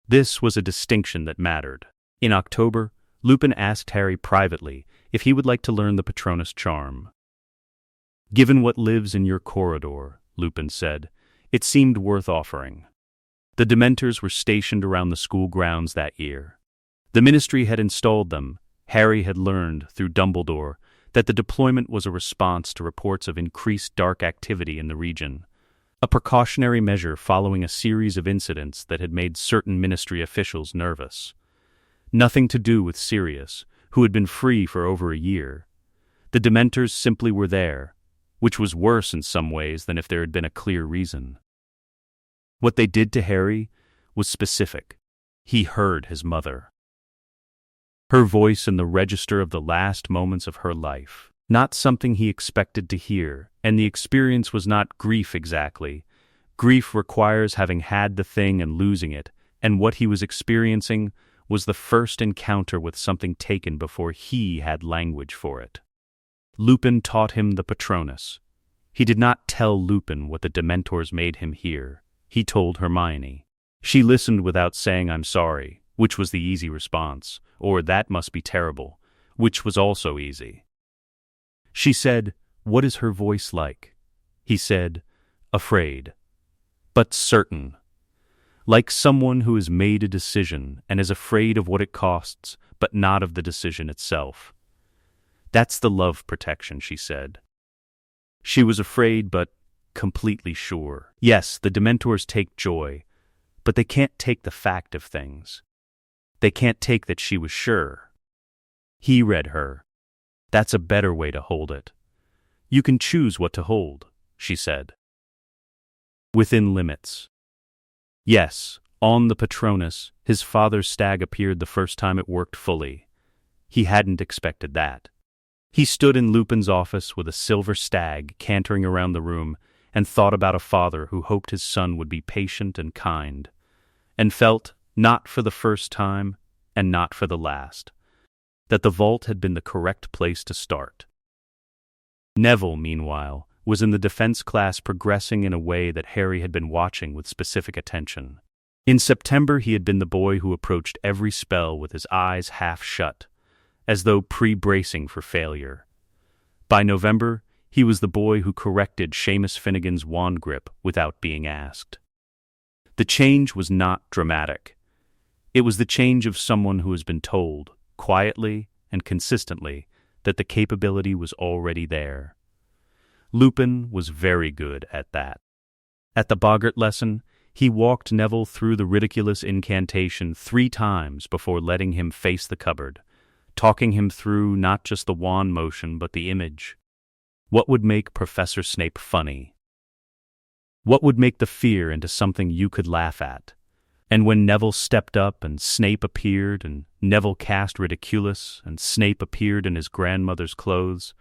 This was a distinction that mattered. In October, Lupin asked Harry privately if he would like to learn the Patronus charm. "Given what lives in your corridor," Lupin said, "it seemed worth offering." The Dementors were stationed around the school grounds that year. The Ministry had installed them. Harry had learned, through Dumbledore, that the deployment was a response to reports of increased dark activity in the region, a precautionary measure following a series of incidents that had made certain Ministry officials nervous. Nothing to do with Sirius, who had been free for over a year. The Dementors simply were there, which was worse in some ways than if there had been a clear reason. What they did to Harry was specific. He heard his mother. Her voice in the register of the last moments of her life. Not something he expected to hear, and the experience was not grief exactly. Grief requires having had the thing and losing it, and what he was experiencing was the first encounter with something taken before he had language for it. Lupin taught him the Patronus. He did not tell Lupin what the Dementors made him hear. He told Hermione. She listened without saying "I'm sorry," which was the easy response, or "that must be terrible," which was also easy. She said, "What is her voice like?" He said, "Afraid, but certain. Like someone who has made a decision and is afraid of what it costs, but not of the decision itself. That's the love protection," she said. She was afraid, but completely sure. Yes, the Dementors take joy, but they can't take the fact of things. They can't take that she was sure. He read her. "That's a better way to hold it. You can choose what to hold," she said. Within limits. Yes, on the Patronus, his father's stag appeared the first time it worked fully. He hadn't expected that. He stood in Lupin's office with a silver stag cantering around the room and thought about a father who hoped his son would be patient and kind, and felt, not for the first time and not for the last, that the vault had been the correct place to start. Neville, meanwhile, was in the defense class progressing in a way that Harry had been watching with specific attention. In September he had been the boy who approached every spell with his eyes half shut, as though pre-bracing for failure. By November, he was the boy who corrected Seamus Finnegan's wand grip without being asked. The change was not dramatic. It was the change of someone who has been told, quietly and consistently, that the capability was already there. Lupin was very good at that. At the Boggart lesson, he walked Neville through the ridiculous incantation 3 times before letting him face the cupboard, talking him through not just the wand motion but the image. What would make Professor Snape funny? What would make the fear into something you could laugh at? And when Neville stepped up and Snape appeared, and Neville cast Ridiculous and Snape appeared in his grandmother's clothes,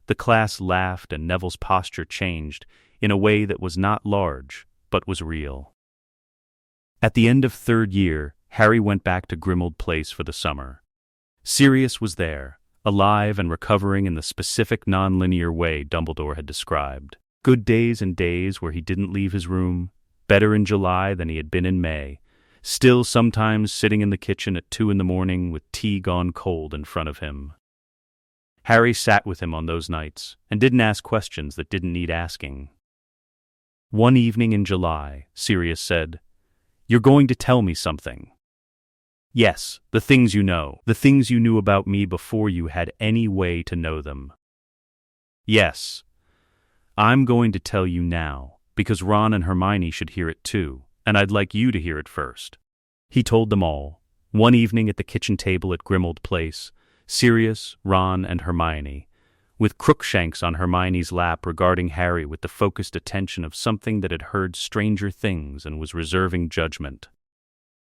the class laughed and Neville's posture changed in a way that was not large but was real. At the end of 3rd year, Harry went back to Grimmauld Place for the summer. Sirius was there, alive and recovering in the specific non-linear way Dumbledore had described. Good days and days where he didn't leave his room, better in July than he had been in May, still sometimes sitting in the kitchen at 2 a.m. with tea gone cold in front of him. Harry sat with him on those nights and didn't ask questions that didn't need asking. One evening in July, Sirius said, "You're going to tell me something." "Yes, the things you know, the things you knew about me before you had any way to know them." "Yes. I'm going to tell you now, because Ron and Hermione should hear it too, and I'd like you to hear it first." He told them all, one evening at the kitchen table at Grimmauld Place, Sirius, Ron, and Hermione, with Crookshanks on Hermione's lap regarding Harry with the focused attention of something that had heard stranger things and was reserving judgment.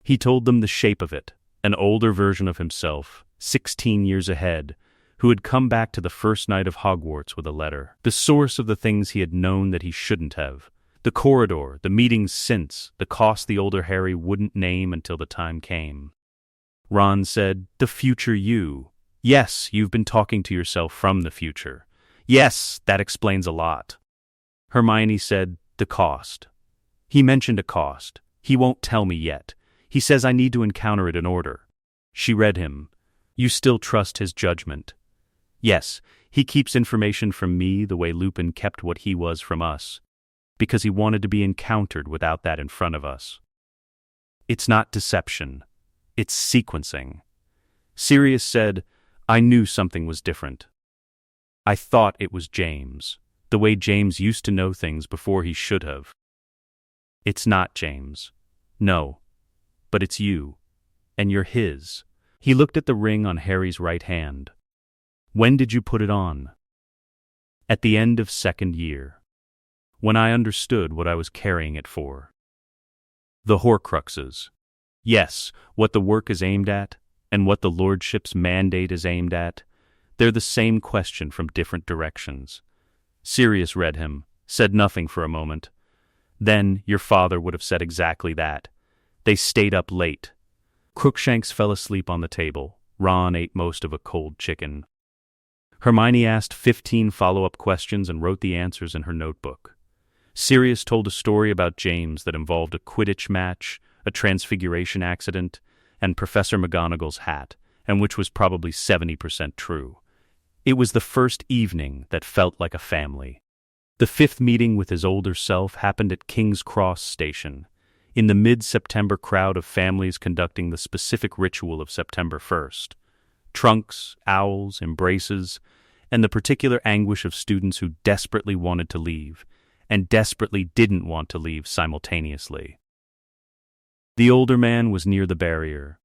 He told them the shape of it, an older version of himself, 16 years ahead, who had come back to the first night of Hogwarts with a letter, the source of the things he had known that he shouldn't have, the corridor, the meetings since, the cost the older Harry wouldn't name until the time came. Ron said, "The future you. Yes, you've been talking to yourself from the future. Yes, that explains a lot." Hermione said, "The cost. He mentioned a cost. He won't tell me yet. He says I need to encounter it in order." She read him. "You still trust his judgment?" "Yes, he keeps information from me the way Lupin kept what he was from us, because he wanted to be encountered without that in front of us. It's not deception. It's sequencing." Sirius said, "I knew something was different. I thought it was James, the way James used to know things before he should have. It's not James. No. But it's you. And you're his." He looked at the ring on Harry's right hand. "When did you put it on?" "At the end of 2nd year. When I understood what I was carrying it for." "The Horcruxes." "Yes, what the work is aimed at, and what the Lordship's mandate is aimed at. They're the same question from different directions." Sirius read him, said nothing for a moment. "Then your father would have said exactly that. They stayed up late. Crookshanks fell asleep on the table. Ron ate most of a cold chicken. Hermione asked 15 follow-up questions and wrote the answers in her notebook. Sirius told a story about James that involved a Quidditch match, a transfiguration accident, and Professor McGonagall's hat, and which was probably 70% true. It was the first evening that felt like a family. The 5th meeting with his older self happened at King's Cross Station, in the mid-September crowd of families conducting the specific ritual of September 1st. Trunks, owls, embraces, and the particular anguish of students who desperately wanted to leave, and desperately didn't want to leave simultaneously. The older man was near the barrier,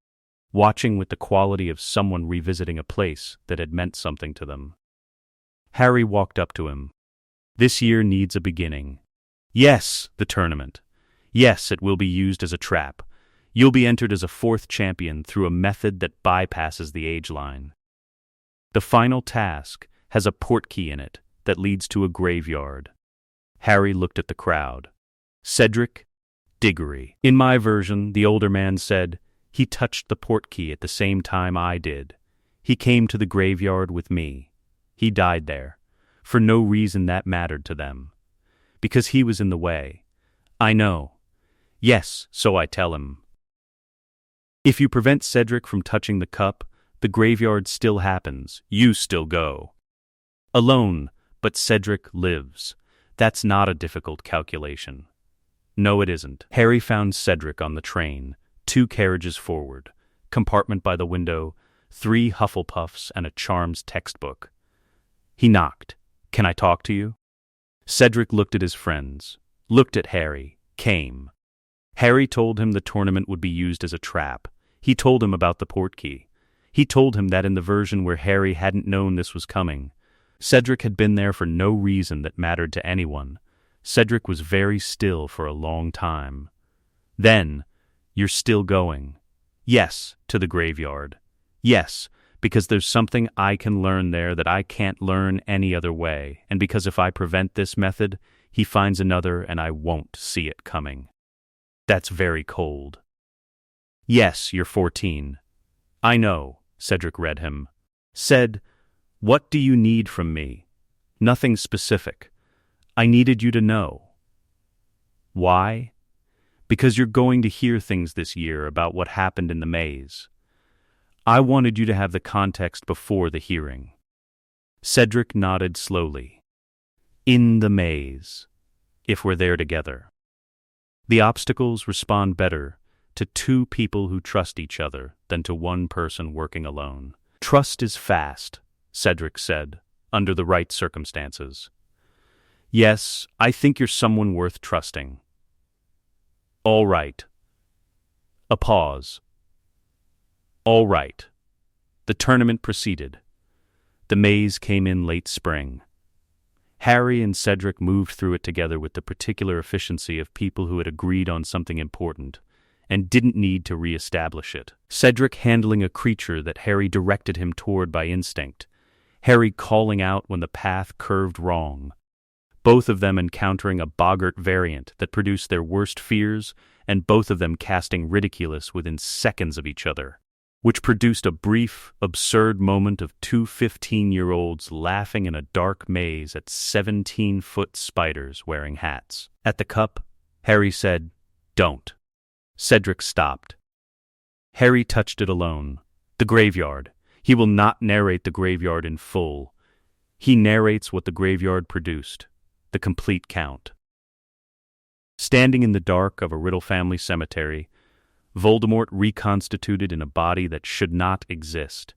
watching with the quality of someone revisiting a place that had meant something to them. Harry walked up to him. This year needs a beginning. Yes, the tournament. Yes, it will be used as a trap. You'll be entered as a 4th champion through a method that bypasses the age line. The final task has a portkey in it that leads to a graveyard. Harry looked at the crowd. Cedric Diggory. In my version, the older man said, he touched the portkey at the same time I did. He came to the graveyard with me. He died there, for no reason that mattered to them. Because he was in the way. I know. Yes, so I tell him. If you prevent Cedric from touching the cup, the graveyard still happens. You still go. Alone, but Cedric lives. That's not a difficult calculation. No, it isn't. Harry found Cedric on the train, 2 carriages forward, compartment by the window, 3 Hufflepuffs and a Charms textbook. He knocked. Can I talk to you? Cedric looked at his friends, looked at Harry, came. Harry told him the tournament would be used as a trap. He told him about the portkey. He told him that in the version where Harry hadn't known this was coming, Cedric had been there for no reason that mattered to anyone. Cedric was very still for a long time. Then, you're still going. Yes, to the graveyard. Yes, because there's something I can learn there that I can't learn any other way, and because if I prevent this method, he finds another and I won't see it coming. That's very cold. Yes, you're 14. I know, Cedric read him. Said, what do you need from me? Nothing specific. I needed you to know. Why? Because you're going to hear things this year about what happened in the maze. I wanted you to have the context before the hearing. Cedric nodded slowly. In the maze, if we're there together. The obstacles respond better to 2 people who trust each other than to 1 person working alone. Trust is fast, Cedric said, under the right circumstances. Yes, I think you're someone worth trusting. All right. A pause. All right. The tournament proceeded. The maze came in late spring. Harry and Cedric moved through it together with the particular efficiency of people who had agreed on something important and didn't need to re-establish it. Cedric handling a creature that Harry directed him toward by instinct, Harry calling out when the path curved wrong, both of them encountering a boggart variant that produced their worst fears and both of them casting ridiculous within seconds of each other, which produced a brief, absurd moment of 2 15-year-olds laughing in a dark maze at 17-foot spiders wearing hats. At the cup, Harry said, "Don't." Cedric stopped. Harry touched it alone. The graveyard. He will not narrate the graveyard in full. He narrates what the graveyard produced, the complete count. Standing in the dark of a Riddle family cemetery, Voldemort reconstituted in a body that should not exist.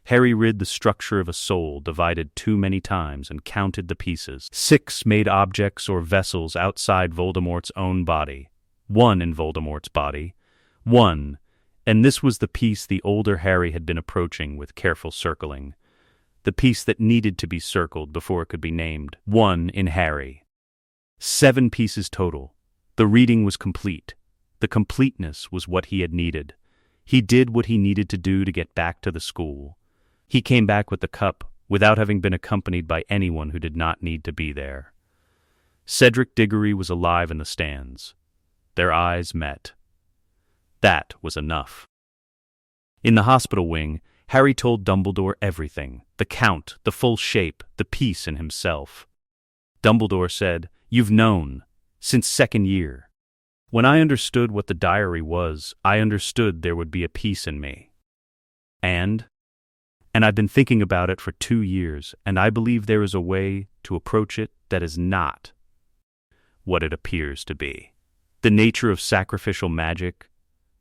Harry read the structure of a soul divided too many times and counted the pieces. 6 made objects or vessels outside Voldemort's own body. 1 in Voldemort's body. 1, and this was the piece the older Harry had been approaching with careful circling. The piece that needed to be circled before it could be named. 1 in Harry. 7 pieces total. The reading was complete. The completeness was what he had needed. He did what he needed to do to get back to the school. He came back with the cup without having been accompanied by anyone who did not need to be there. Cedric Diggory was alive in the stands. Their eyes met. That was enough. In the hospital wing, Harry told Dumbledore everything: the count, the full shape, the piece in himself. Dumbledore said, "You've known, since second year. When I understood what the diary was, I understood there would be a piece in me. And I've been thinking about it for 2 years, and I believe there is a way to approach it that is not what it appears to be. The nature of sacrificial magic,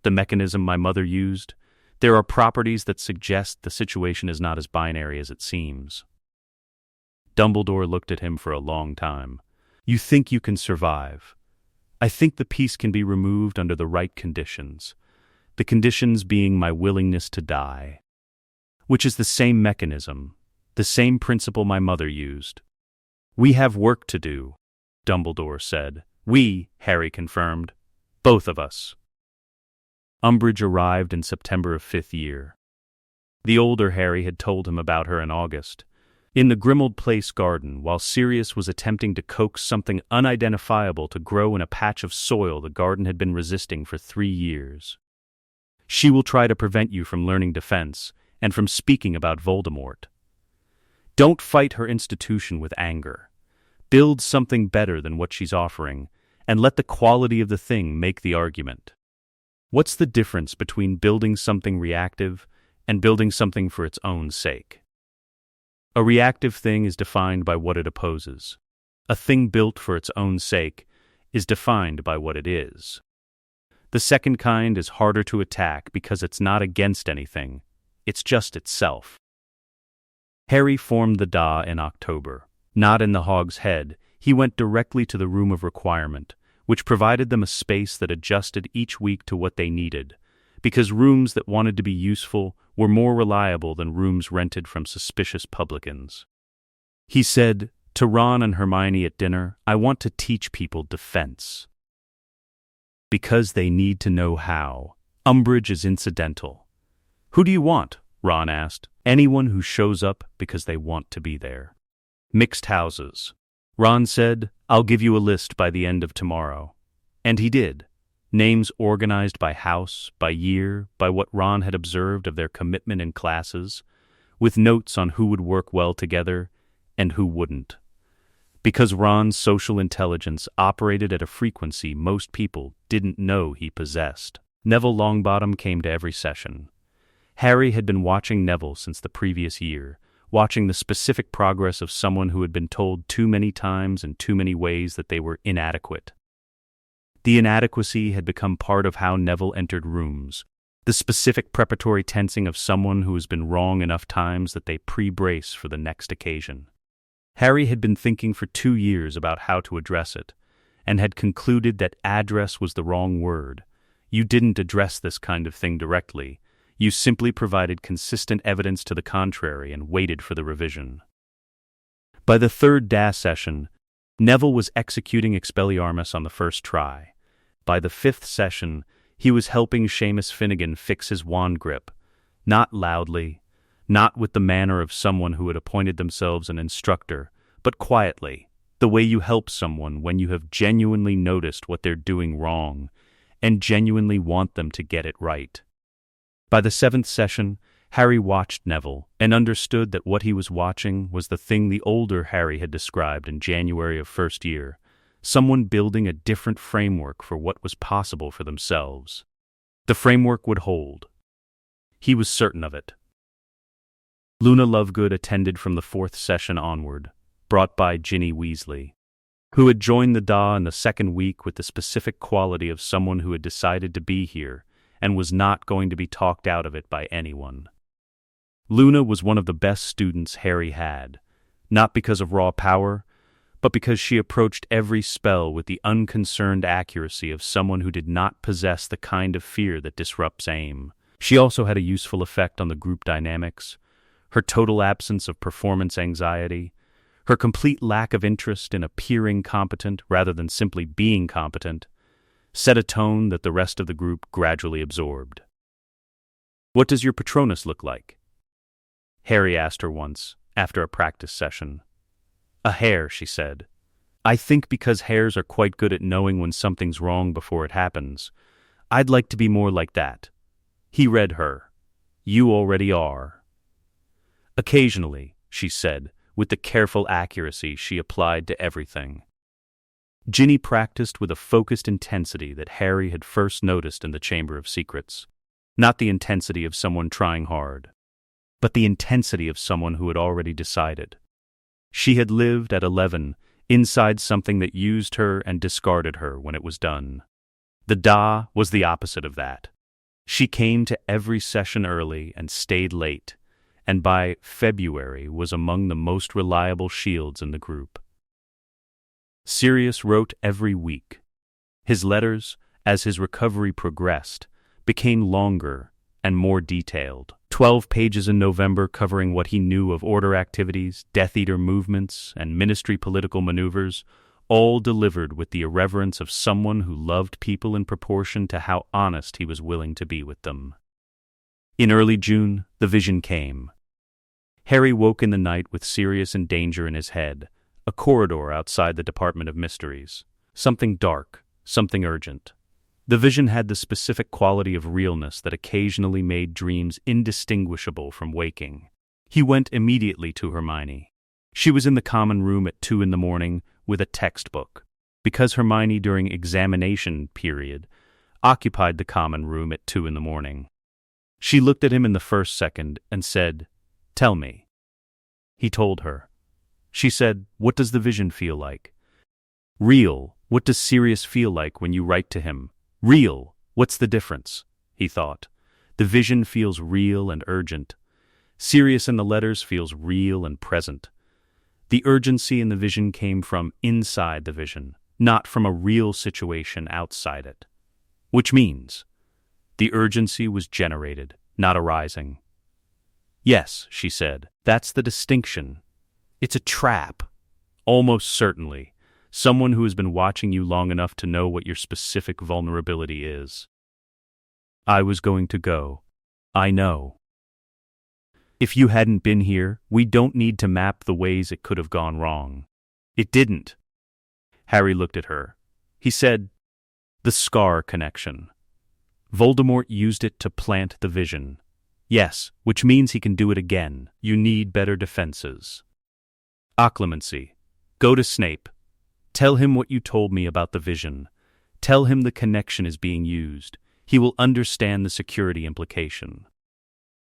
the mechanism my mother used, there are properties that suggest the situation is not as binary as it seems." Dumbledore looked at him for a long time. "You think you can survive. I think the piece can be removed under the right conditions. The conditions being my willingness to die. Which is the same mechanism, the same principle my mother used." "We have work to do," Dumbledore said. "We," Harry confirmed. "Both of us." Umbridge arrived in September of 5th year. The older Harry had told him about her in August. In the Grimmauld Place garden, while Sirius was attempting to coax something unidentifiable to grow in a patch of soil the garden had been resisting for 3 years. "She will try to prevent you from learning defense, and from speaking about Voldemort. Don't fight her institution with anger. Build something better than what she's offering, and let the quality of the thing make the argument. What's the difference between building something reactive and building something for its own sake? A reactive thing is defined by what it opposes. A thing built for its own sake is defined by what it is. The second kind is harder to attack because it's not against anything, it's just itself." Harry formed the Da in October. Not in the Hog's Head, he went directly to the Room of Requirement, which provided them a space that adjusted each week to what they needed, because rooms that wanted to be useful were more reliable than rooms rented from suspicious publicans. He said to Ron and Hermione at dinner, "I want to teach people defense. Because they need to know how. Umbridge is incidental." "Who do you want?" Ron asked. "Anyone who shows up because they want to be there." "Mixed houses." Ron said, "I'll give you a list by the end of tomorrow." And he did. Names organized by house, by year, by what Ron had observed of their commitment in classes, with notes on who would work well together and who wouldn't. Because Ron's social intelligence operated at a frequency most people didn't know he possessed. Neville Longbottom came to every session. Harry had been watching Neville since the previous year, watching the specific progress of someone who had been told too many times in too many ways that they were inadequate. The inadequacy had become part of how Neville entered rooms, the specific preparatory tensing of someone who has been wrong enough times that they pre-brace for the next occasion. Harry had been thinking for 2 years about how to address it, and had concluded that address was the wrong word. You didn't address this kind of thing directly. You simply provided consistent evidence to the contrary and waited for the revision. By the 3rd DAS session, Neville was executing Expelliarmus on the first try. By the 5th session, he was helping Seamus Finnegan fix his wand grip, not loudly, not with the manner of someone who had appointed themselves an instructor, but quietly, the way you help someone when you have genuinely noticed what they're doing wrong and genuinely want them to get it right. By the 7th session, Harry watched Neville and understood that what he was watching was the thing the older Harry had described in January of first year, someone building a different framework for what was possible for themselves. The framework would hold. He was certain of it. Luna Lovegood attended from the 4th session onward, brought by Ginny Weasley, who had joined the Da in the 2nd week with the specific quality of someone who had decided to be here and was not going to be talked out of it by anyone. Luna was one of the best students Harry had, not because of raw power, but because she approached every spell with the unconcerned accuracy of someone who did not possess the kind of fear that disrupts aim. She also had a useful effect on the group dynamics. Her total absence of performance anxiety, her complete lack of interest in appearing competent rather than simply being competent, set a tone that the rest of the group gradually absorbed. "What does your Patronus look like?" Harry asked her once, after a practice session. "A hare," she said. "I think because hares are quite good at knowing when something's wrong before it happens. I'd like to be more like that." He read her. You already are. Occasionally, she said, with the careful accuracy she applied to everything. Ginny practiced with a focused intensity that Harry had first noticed in the Chamber of Secrets. Not the intensity of someone trying hard, but the intensity of someone who had already decided. She had lived at 11, inside something that used her and discarded her when it was done. The Da was the opposite of that. She came to every session early and stayed late, and by February was among the most reliable shields in the group. Sirius wrote every week. His letters, as his recovery progressed, became longer and more detailed. 12 pages in November covering what he knew of Order activities, Death Eater movements, and Ministry political maneuvers, all delivered with the irreverence of someone who loved people in proportion to how honest he was willing to be with them. In early June, the vision came. Harry woke in the night with Sirius and danger in his head, a corridor outside the Department of Mysteries. Something dark, something urgent. The vision had the specific quality of realness that occasionally made dreams indistinguishable from waking. He went immediately to Hermione. She was in the common room at 2 a.m. with a textbook, because Hermione during examination period occupied the common room at 2 a.m. She looked at him in the first second and said, "Tell me." He told her. She said, "What does the vision feel like?" "Real. What does Sirius feel like when you write to him?" "Real. What's the difference?" he thought. The vision feels real and urgent. Sirius in the letters feels real and present. The urgency in the vision came from inside the vision, not from a real situation outside it. Which means the urgency was generated, not arising. "Yes," she said, "that's the distinction. It's a trap. Almost certainly. Someone who has been watching you long enough to know what your specific vulnerability is." "I was going to go. I know. If you hadn't been here, we don't need to map the ways it could have gone wrong." "It didn't." Harry looked at her. He said, "The scar connection. Voldemort used it to plant the vision. Yes, which means he can do it again. You need better defenses. Occlumency. Go to Snape. Tell him what you told me about the vision. Tell him the connection is being used. He will understand the security implication."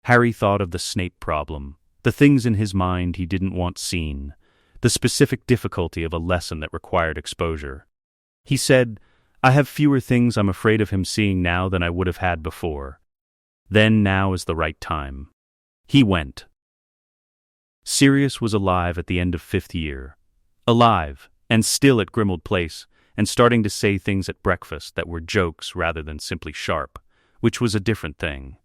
Harry thought of the Snape problem, the things in his mind he didn't want seen, the specific difficulty of a lesson that required exposure. He said, "I have fewer things I'm afraid of him seeing now than I would have had before. Then now is the right time." He went. Sirius was alive at the end of 5th year. Alive, and still at Grimmauld Place, and starting to say things at breakfast that were jokes rather than simply sharp, which was a different thing.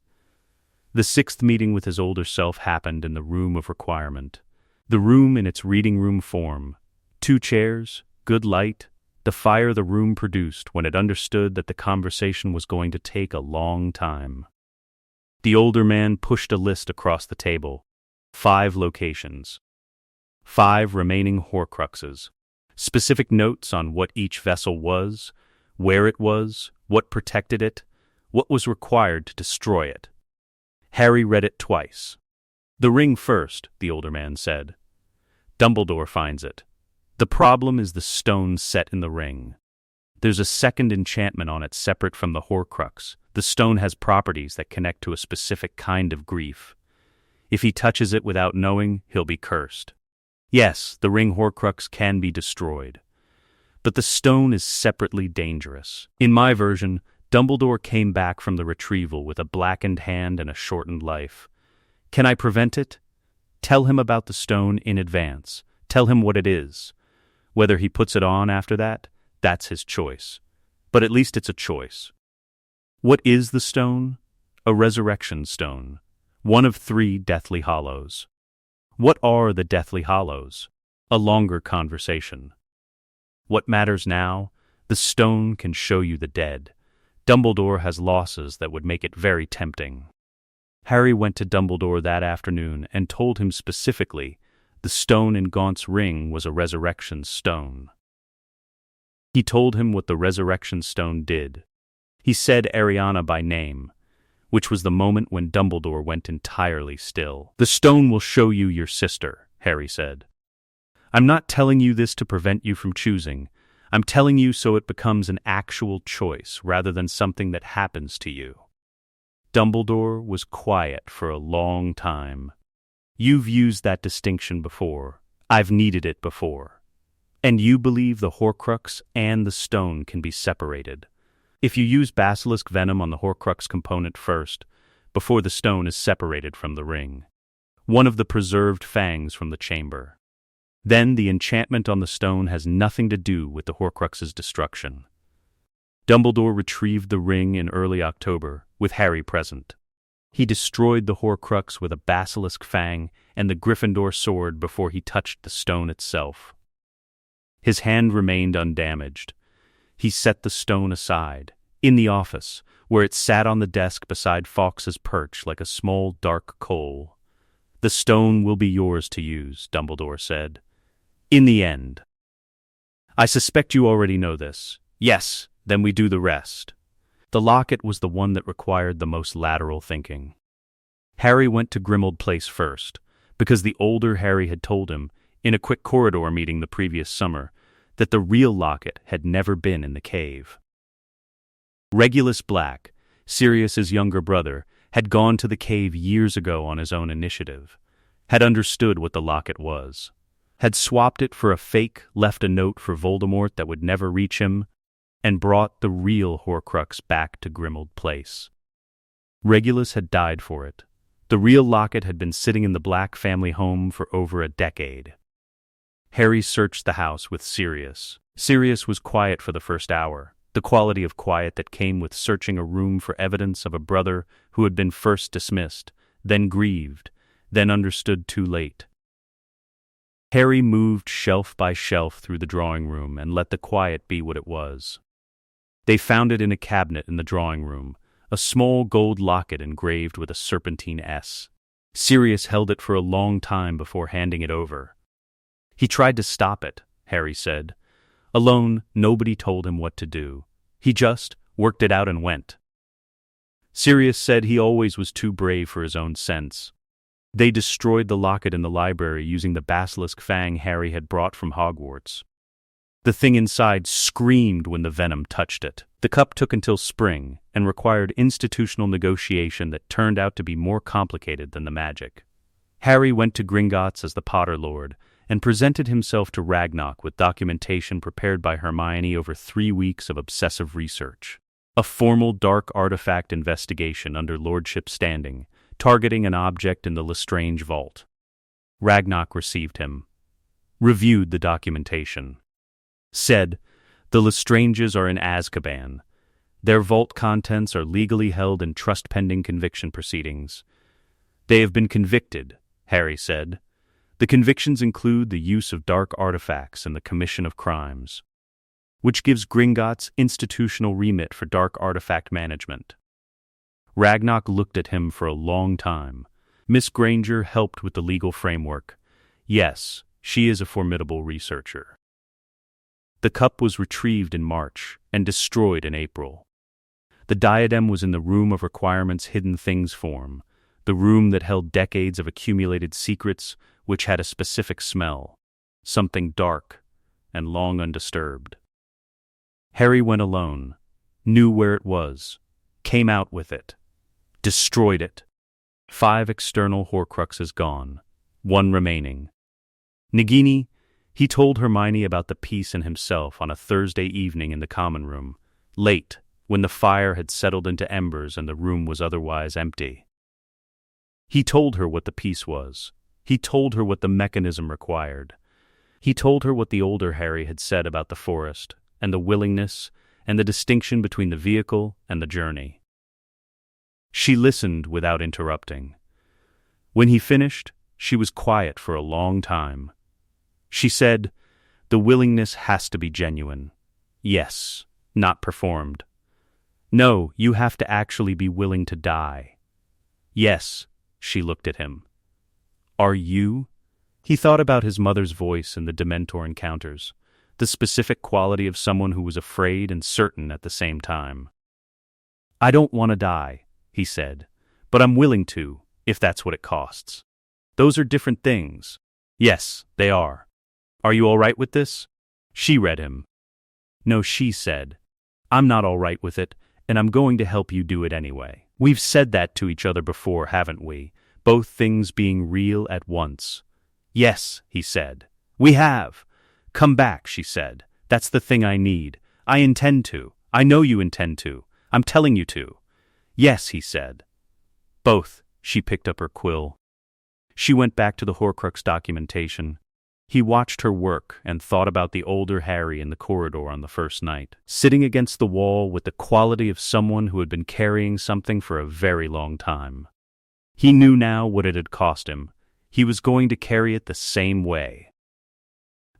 The 6th meeting with his older self happened in the room of requirement. The room in its reading room form. 2 chairs, good light, the fire the room produced when it understood that the conversation was going to take a long time. The older man pushed a list across the table. 5 locations. 5 remaining Horcruxes. Specific notes on what each vessel was, where it was, what protected it, what was required to destroy it. Harry read it twice. "The ring first," the older man said. "Dumbledore finds it. The problem is the stone set in the ring. There's a second enchantment on it separate from the Horcrux. The stone has properties that connect to a specific kind of grief. If he touches it without knowing, he'll be cursed. Yes, the ring Horcrux can be destroyed. But the stone is separately dangerous. In my version, Dumbledore came back from the retrieval with a blackened hand and a shortened life. Can I prevent it? Tell him about the stone in advance. Tell him what it is. Whether he puts it on after that, that's his choice. But at least it's a choice. What is the stone? A resurrection stone. One of 3 Deathly Hallows. What are the Deathly Hallows? A longer conversation. What matters now? The stone can show you the dead. Dumbledore has losses that would make it very tempting. Harry went to Dumbledore that afternoon and told him specifically the stone in Gaunt's ring was a resurrection stone. He told him what the resurrection stone did. He said Ariana by name. which was the moment when Dumbledore went entirely still. "The stone will show you your sister," Harry said. "I'm not telling you this to prevent you from choosing. I'm telling you so it becomes an actual choice rather than something that happens to you." Dumbledore was quiet for a long time. "You've used that distinction before. I've needed it before. And you believe the Horcrux and the stone can be separated. If you use basilisk venom on the Horcrux component first, before the stone is separated from the ring, one of the preserved fangs from the chamber, then the enchantment on the stone has nothing to do with the Horcrux's destruction." Dumbledore retrieved the ring in early October, with Harry present. He destroyed the Horcrux with a basilisk fang and the Gryffindor sword before he touched the stone itself. His hand remained undamaged. He set the stone aside, in the office, where it sat on the desk beside Fawkes's perch like a small dark coal. "The stone will be yours to use," Dumbledore said. "In the end. I suspect you already know this. Yes, then we do the rest." The locket was the one that required the most lateral thinking. Harry went to Grimmauld Place first, because the older Harry had told him, in a quick corridor meeting the previous summer, that the real locket had never been in the cave. Regulus Black, Sirius's younger brother, had gone to the cave years ago on his own initiative, had understood what the locket was, had swapped it for a fake, left a note for Voldemort that would never reach him, and brought the real Horcrux back to Grimmauld Place. Regulus had died for it. The real locket had been sitting in the Black family home for over a decade. Harry searched the house with Sirius. Sirius was quiet for the first hour, the quality of quiet that came with searching a room for evidence of a brother who had been first dismissed, then grieved, then understood too late. Harry moved shelf by shelf through the drawing room and let the quiet be what it was. They found it in a cabinet in the drawing room, a small gold locket engraved with a serpentine S. Sirius held it for a long time before handing it over. He tried to stop it, Harry said. Alone, nobody told him what to do. He just worked it out and went. Sirius said he always was too brave for his own sense. They destroyed the locket in the library using the basilisk fang Harry had brought from Hogwarts. The thing inside screamed when the venom touched it. The cup took until spring and required institutional negotiation that turned out to be more complicated than the magic. Harry went to Gringotts as the Potter Lord and presented himself to Ragnarok with documentation prepared by Hermione over 3 weeks of obsessive research. A formal dark artifact investigation under Lordship standing, targeting an object in the Lestrange vault. Ragnarok received him, reviewed the documentation, said, "The Lestranges are in Azkaban. Their vault contents are legally held in trust pending conviction proceedings. They have been convicted," Harry said. "The convictions include the use of dark artifacts and the commission of crimes, which gives Gringotts institutional remit for dark artifact management." Ragnarok looked at him for a long time. Miss Granger helped with the legal framework. Yes, she is a formidable researcher. The cup was retrieved in March and destroyed in April. The diadem was in the Room of Requirements Hidden Things form, the room that held decades of accumulated secrets which had a specific smell, something dark and long undisturbed. Harry went alone, knew where it was, came out with it, destroyed it. 5 external Horcruxes gone, 1 remaining. Nagini, he told Hermione about the piece and himself on a Thursday evening in the common room, late, when the fire had settled into embers and the room was otherwise empty. He told her what the piece was. He told her what the mechanism required. He told her what the older Harry had said about the forest, and the willingness, and the distinction between the vehicle and the journey. She listened without interrupting. When he finished, she was quiet for a long time. She said, "The willingness has to be genuine. Yes, not performed. No, you have to actually be willing to die." "Yes," she looked at him. "Are you?" He thought about his mother's voice in the Dementor encounters, the specific quality of someone who was afraid and certain at the same time. "I don't want to die," he said. "But I'm willing to, if that's what it costs." "Those are different things." "Yes, they are. Are you all right with this?" She read him. "No," she said. "I'm not all right with it, and I'm going to help you do it anyway." We've said that to each other before, haven't we? Both things being real at once. "Yes," he said. "We have." "Come back," she said. "That's the thing I need. I intend to. I know you intend to. I'm telling you to." "Yes," he said. "Both." She picked up her quill. She went back to the Horcrux documentation. He watched her work and thought about the older Harry in the corridor on the first night, sitting against the wall with the quality of someone who had been carrying something for a very long time. He knew now what it had cost him. He was going to carry it the same way.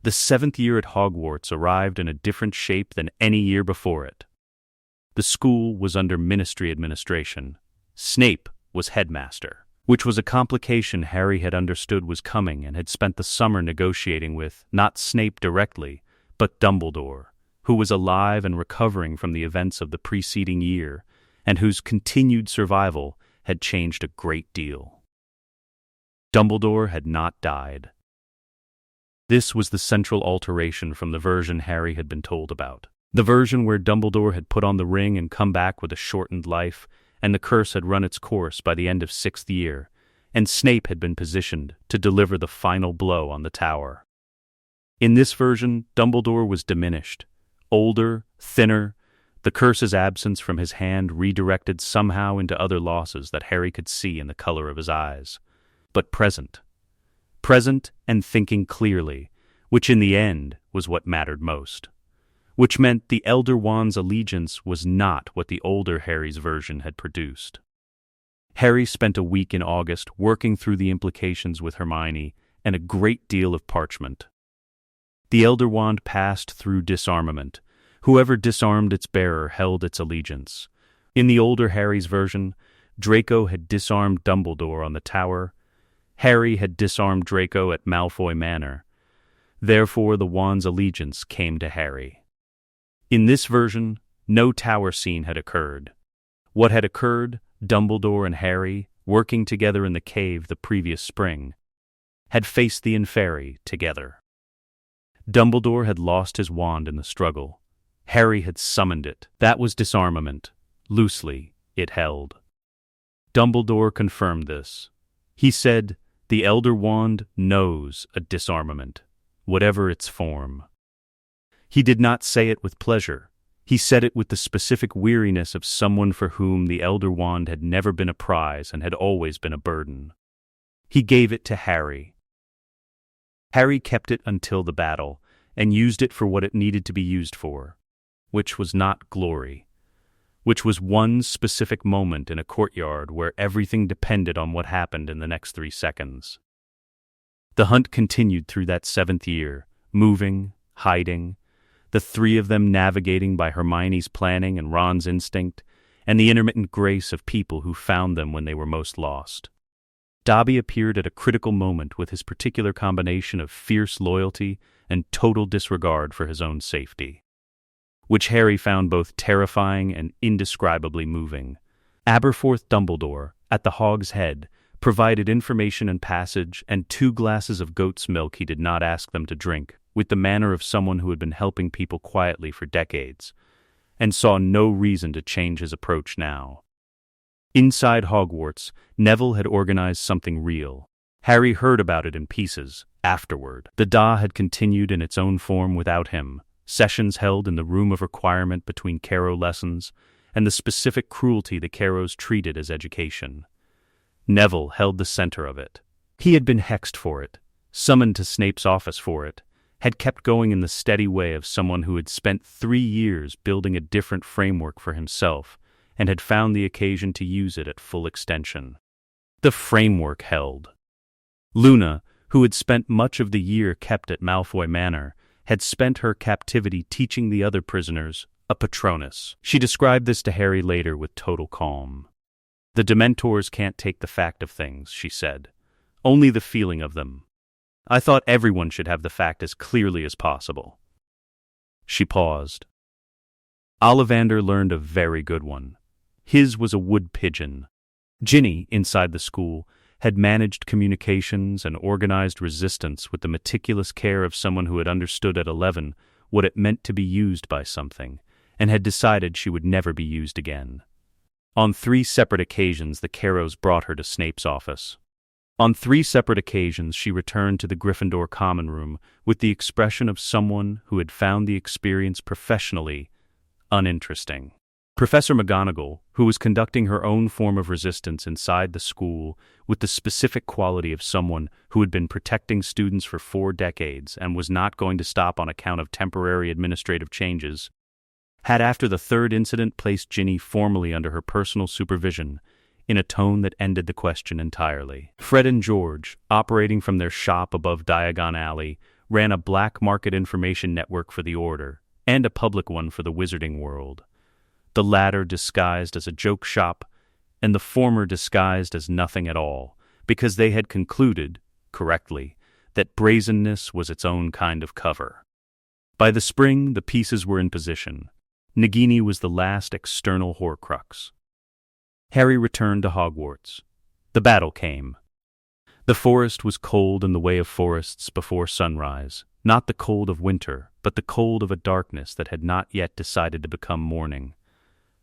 The 7th year at Hogwarts arrived in a different shape than any year before it. The school was under ministry administration. Snape was headmaster, which was a complication Harry had understood was coming and had spent the summer negotiating with, not Snape directly, but Dumbledore, who was alive and recovering from the events of the preceding year, and whose continued survival had changed a great deal. Dumbledore had not died. This was the central alteration from the version Harry had been told about. The version where Dumbledore had put on the ring and come back with a shortened life, and the curse had run its course by the end of 6th year, and Snape had been positioned to deliver the final blow on the tower. In this version, Dumbledore was diminished, older, thinner, the curse's absence from his hand redirected somehow into other losses that Harry could see in the color of his eyes, but present and thinking clearly, which in the end was what mattered most. Which meant the Elder Wand's allegiance was not what the older Harry's version had produced. Harry spent a week in August working through the implications with Hermione and a great deal of parchment. The Elder Wand passed through disarmament. Whoever disarmed its bearer held its allegiance. In the older Harry's version, Draco had disarmed Dumbledore on the tower. Harry had disarmed Draco at Malfoy Manor. Therefore, the wand's allegiance came to Harry. In this version, no tower scene had occurred. What had occurred, Dumbledore and Harry, working together in the cave the previous spring, had faced the Inferi together. Dumbledore had lost his wand in the struggle. Harry had summoned it. That was disarmament. Loosely, it held. Dumbledore confirmed this. He said, "The Elder Wand knows a disarmament, whatever its form." He did not say it with pleasure. He said it with the specific weariness of someone for whom the Elder Wand had never been a prize and had always been a burden. He gave it to Harry. Harry kept it until the battle, and used it for what it needed to be used for, which was not glory, which was one specific moment in a courtyard where everything depended on what happened in the next 3 seconds. The hunt continued through that 7th year, moving, hiding, the 3 of them navigating by Hermione's planning and Ron's instinct, and the intermittent grace of people who found them when they were most lost. Dobby appeared at a critical moment with his particular combination of fierce loyalty and total disregard for his own safety, which Harry found both terrifying and indescribably moving. Aberforth Dumbledore, at the Hog's Head, provided information and passage and 2 glasses of goat's milk he did not ask them to drink, with the manner of someone who had been helping people quietly for decades, and saw no reason to change his approach now. Inside Hogwarts, Neville had organized something real. Harry heard about it in pieces, afterward. The Da had continued in its own form without him, sessions held in the room of requirement between Carrow lessons, and the specific cruelty the Carrows treated as education. Neville held the center of it. He had been hexed for it, summoned to Snape's office for it, had kept going in the steady way of someone who had spent 3 years building a different framework for himself and had found the occasion to use it at full extension. The framework held. Luna, who had spent much of the year kept at Malfoy Manor, had spent her captivity teaching the other prisoners a Patronus. She described this to Harry later with total calm. "The Dementors can't take the fact of things," she said. "Only the feeling of them. I thought everyone should have the fact as clearly as possible." She paused. Ollivander learned a very good one. His was a wood pigeon. Ginny, inside the school, had managed communications and organized resistance with the meticulous care of someone who had understood at 11 what it meant to be used by something, and had decided she would never be used again. On 3 separate occasions the Carrows brought her to Snape's office. On 3 separate occasions she returned to the Gryffindor common room with the expression of someone who had found the experience professionally uninteresting. Professor McGonagall, who was conducting her own form of resistance inside the school with the specific quality of someone who had been protecting students for 4 decades and was not going to stop on account of temporary administrative changes, had after the 3rd incident placed Ginny formally under her personal supervision in a tone that ended the question entirely. Fred and George, operating from their shop above Diagon Alley, ran a black market information network for the Order and a public one for the Wizarding world. The latter disguised as a joke shop, and the former disguised as nothing at all, because they had concluded, correctly, that brazenness was its own kind of cover. By the spring, the pieces were in position. Nagini was the last external Horcrux. Harry returned to Hogwarts. The battle came. The forest was cold in the way of forests before sunrise, not the cold of winter, but the cold of a darkness that had not yet decided to become morning.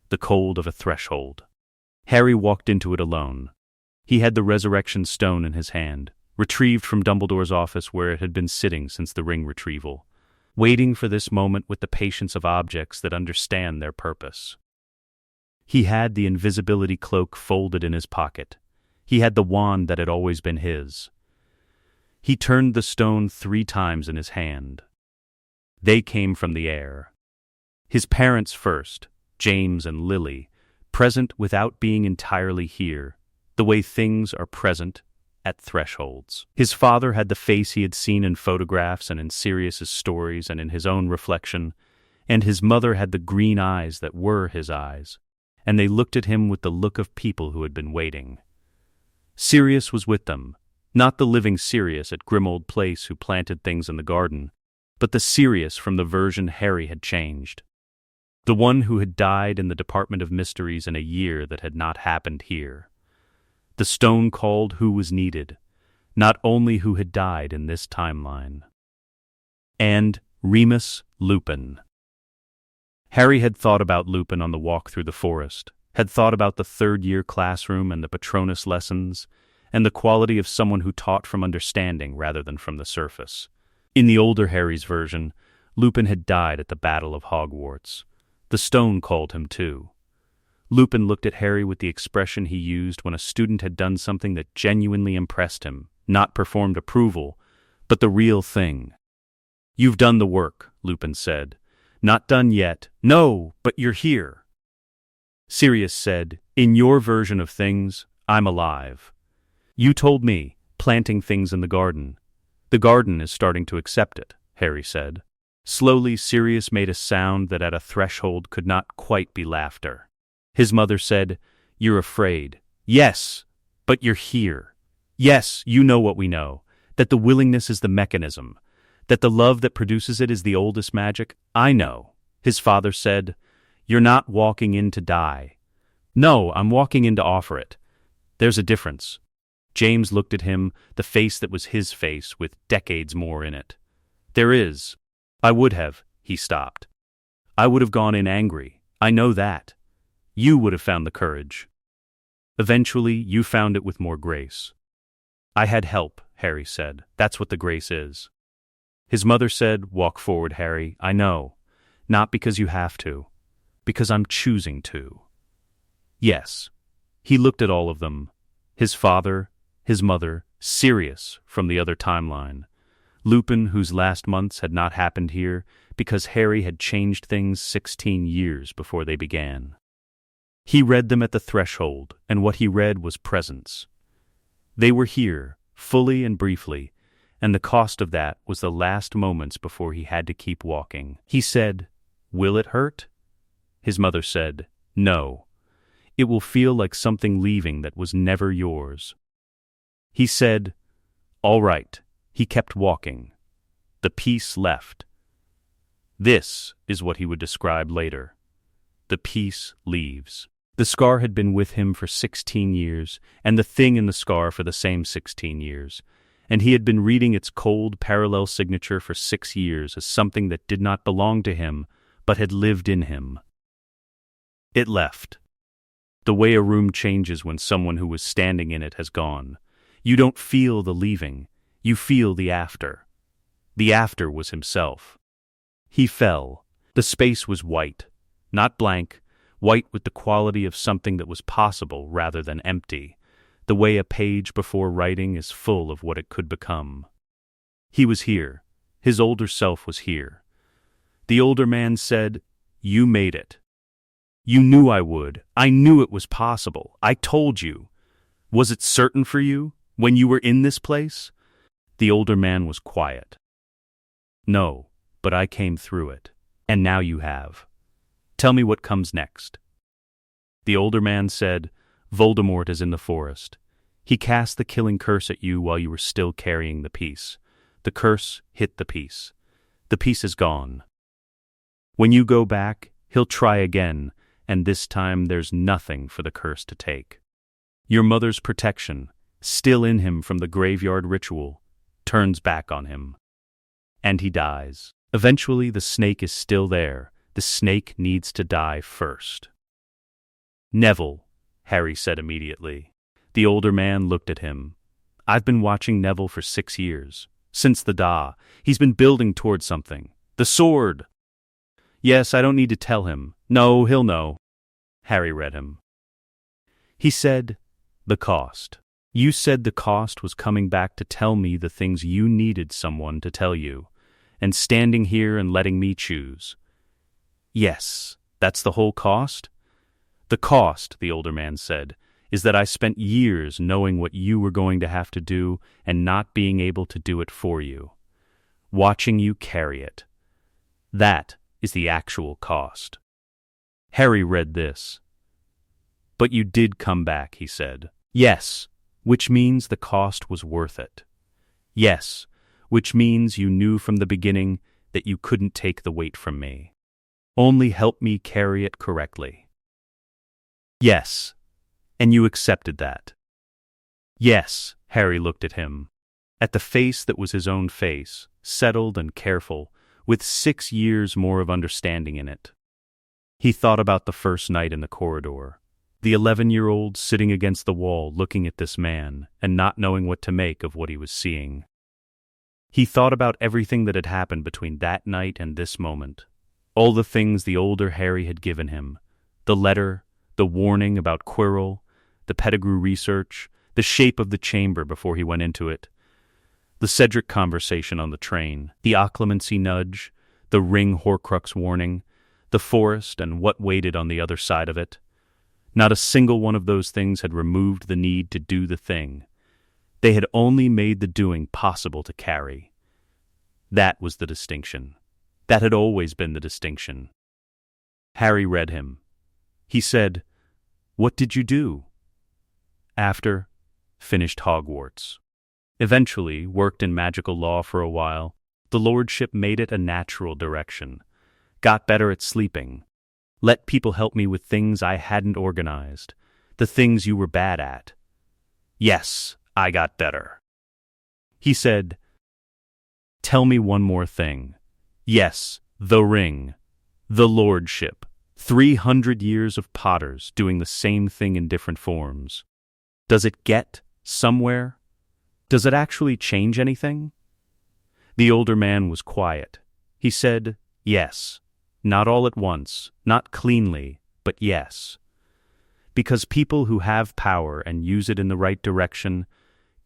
The cold of a threshold. Harry walked into it alone. He had the resurrection stone in his hand, retrieved from Dumbledore's office where it had been sitting since the ring retrieval, waiting for this moment with the patience of objects that understand their purpose. He had the invisibility cloak folded in his pocket. He had the wand that had always been his. He turned the stone 3 times in his hand. They came from the air. His parents first, James and Lily, present without being entirely here, the way things are present at thresholds. His father had the face he had seen in photographs and in Sirius's stories and in his own reflection, and his mother had the green eyes that were his eyes, and they looked at him with the look of people who had been waiting. Sirius was with them, not the living Sirius at Grimold Place who planted things in the garden, but the Sirius from the version Harry had changed. The one who had died in the Department of Mysteries in a year that had not happened here. The stone called who was needed, not only who had died in this timeline. And Remus Lupin. Harry had thought about Lupin on the walk through the forest, had thought about the 3rd-year classroom and the Patronus lessons, and the quality of someone who taught from understanding rather than from the surface. In the older Harry's version, Lupin had died at the Battle of Hogwarts. The stone called him too. Lupin looked at Harry with the expression he used when a student had done something that genuinely impressed him, not performed approval, but the real thing. "You've done the work," Lupin said. "Not done yet." "No, but you're here." Sirius said, "In your version of things, I'm alive. You told me, planting things in the garden. The garden is starting to accept it," Harry said. Slowly, Sirius made a sound that at a threshold could not quite be laughter. His mother said, "You're afraid." "Yes, but you're here. Yes, you know what we know, that the willingness is the mechanism, that the love that produces it is the oldest magic." "I know," his father said. "You're not walking in to die." "No, I'm walking in to offer it. There's a difference." James looked at him, the face that was his face with decades more in it. "There is. I would have," he stopped. "I would have gone in angry. I know that. You would have found the courage. Eventually, you found it with more grace." "I had help," Harry said. "That's what the grace is." His mother said, "Walk forward, Harry. I know. Not because you have to. Because I'm choosing to." Yes. He looked at all of them. His father, his mother, Sirius from the other timeline. Lupin, whose last months had not happened here because Harry had changed things 16 years before they began. He read them at the threshold, and what he read was presence. They were here, fully and briefly, and the cost of that was the last moments before he had to keep walking. He said, "Will it hurt?" His mother said, "No. It will feel like something leaving that was never yours." He said, "All right." He kept walking. The peace left. This is what he would describe later. The peace leaves. The scar had been with him for 16 years, and the thing in the scar for the same 16 years, and he had been reading its cold parallel signature for 6 years as something that did not belong to him, but had lived in him. It left. The way a room changes when someone who was standing in it has gone. You don't feel the leaving, you feel the after. The after was himself. He fell. The space was white, not blank, white with the quality of something that was possible rather than empty, the way a page before writing is full of what it could become. He was here. His older self was here. The older man said, "You made it. You knew I would. I knew it was possible. I told you. Was it certain for you, when you were in this place?" The older man was quiet. "No, but I came through it. And now you have. Tell me what comes next." The older man said, "Voldemort is in the forest. He cast the killing curse at you while you were still carrying the piece. The curse hit the piece. The piece is gone. When you go back, he'll try again, and this time there's nothing for the curse to take. Your mother's protection, still in him from the graveyard ritual, turns back on him. And he dies. Eventually the snake is still there. The snake needs to die first." "Neville," Harry said immediately. The older man looked at him. "I've been watching Neville for 6 years. Since the Da. He's been building toward something. The sword!" "Yes, I don't need to tell him. No, he'll know." Harry read him. He said, "The cost. You said the cost was coming back to tell me the things you needed someone to tell you, and standing here and letting me choose." "Yes, that's the whole cost?" "The cost," the older man said, "is that I spent years knowing what you were going to have to do and not being able to do it for you. Watching you carry it. That is the actual cost." Harry read this. "But you did come back," he said. "Yes, which means the cost was worth it. Yes, which means you knew from the beginning that you couldn't take the weight from me. Only help me carry it correctly. Yes, and you accepted that." "Yes," Harry looked at him, at the face that was his own face, settled and careful, with 6 years more of understanding in it. He thought about the first night in the corridor, the 11-year-old sitting against the wall looking at this man and not knowing what to make of what he was seeing. He thought about everything that had happened between that night and this moment, all the things the older Harry had given him, the letter, the warning about Quirrell, the Pettigrew research, the shape of the chamber before he went into it, the Cedric conversation on the train, the occlumency nudge, the ring Horcrux warning, the forest and what waited on the other side of it. Not a single one of those things had removed the need to do the thing. They had only made the doing possible to carry. That was the distinction. That had always been the distinction. Harry read him. He said, "What did you do?" "After, finished Hogwarts. Eventually, worked in magical law for a while. The lordship made it a natural direction. Got better at sleeping. Let people help me with things I hadn't organized. The things you were bad at. Yes, I got better." He said, "Tell me one more thing. Yes, the ring. The lordship. 300 years of Potters doing the same thing in different forms. Does it get somewhere? Does it actually change anything?" The older man was quiet. He said, "Yes. Not all at once, not cleanly, but yes. Because people who have power and use it in the right direction,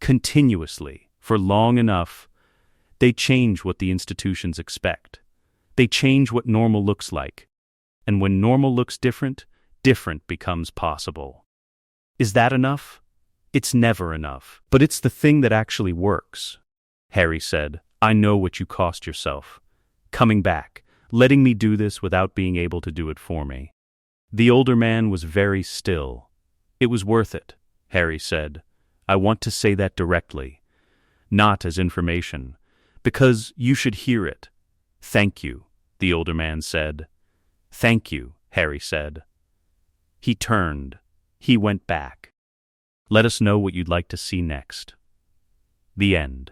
continuously, for long enough, they change what the institutions expect. They change what normal looks like. And when normal looks different, different becomes possible. Is that enough? It's never enough. But it's the thing that actually works." Harry said, "I know what you cost yourself. Coming back, letting me do this without being able to do it for me." The older man was very still. "It was worth it," Harry said. "I want to say that directly. Not as information. Because you should hear it. Thank you," the older man said. "Thank you," Harry said. He turned. He went back. Let us know what you'd like to see next. The end.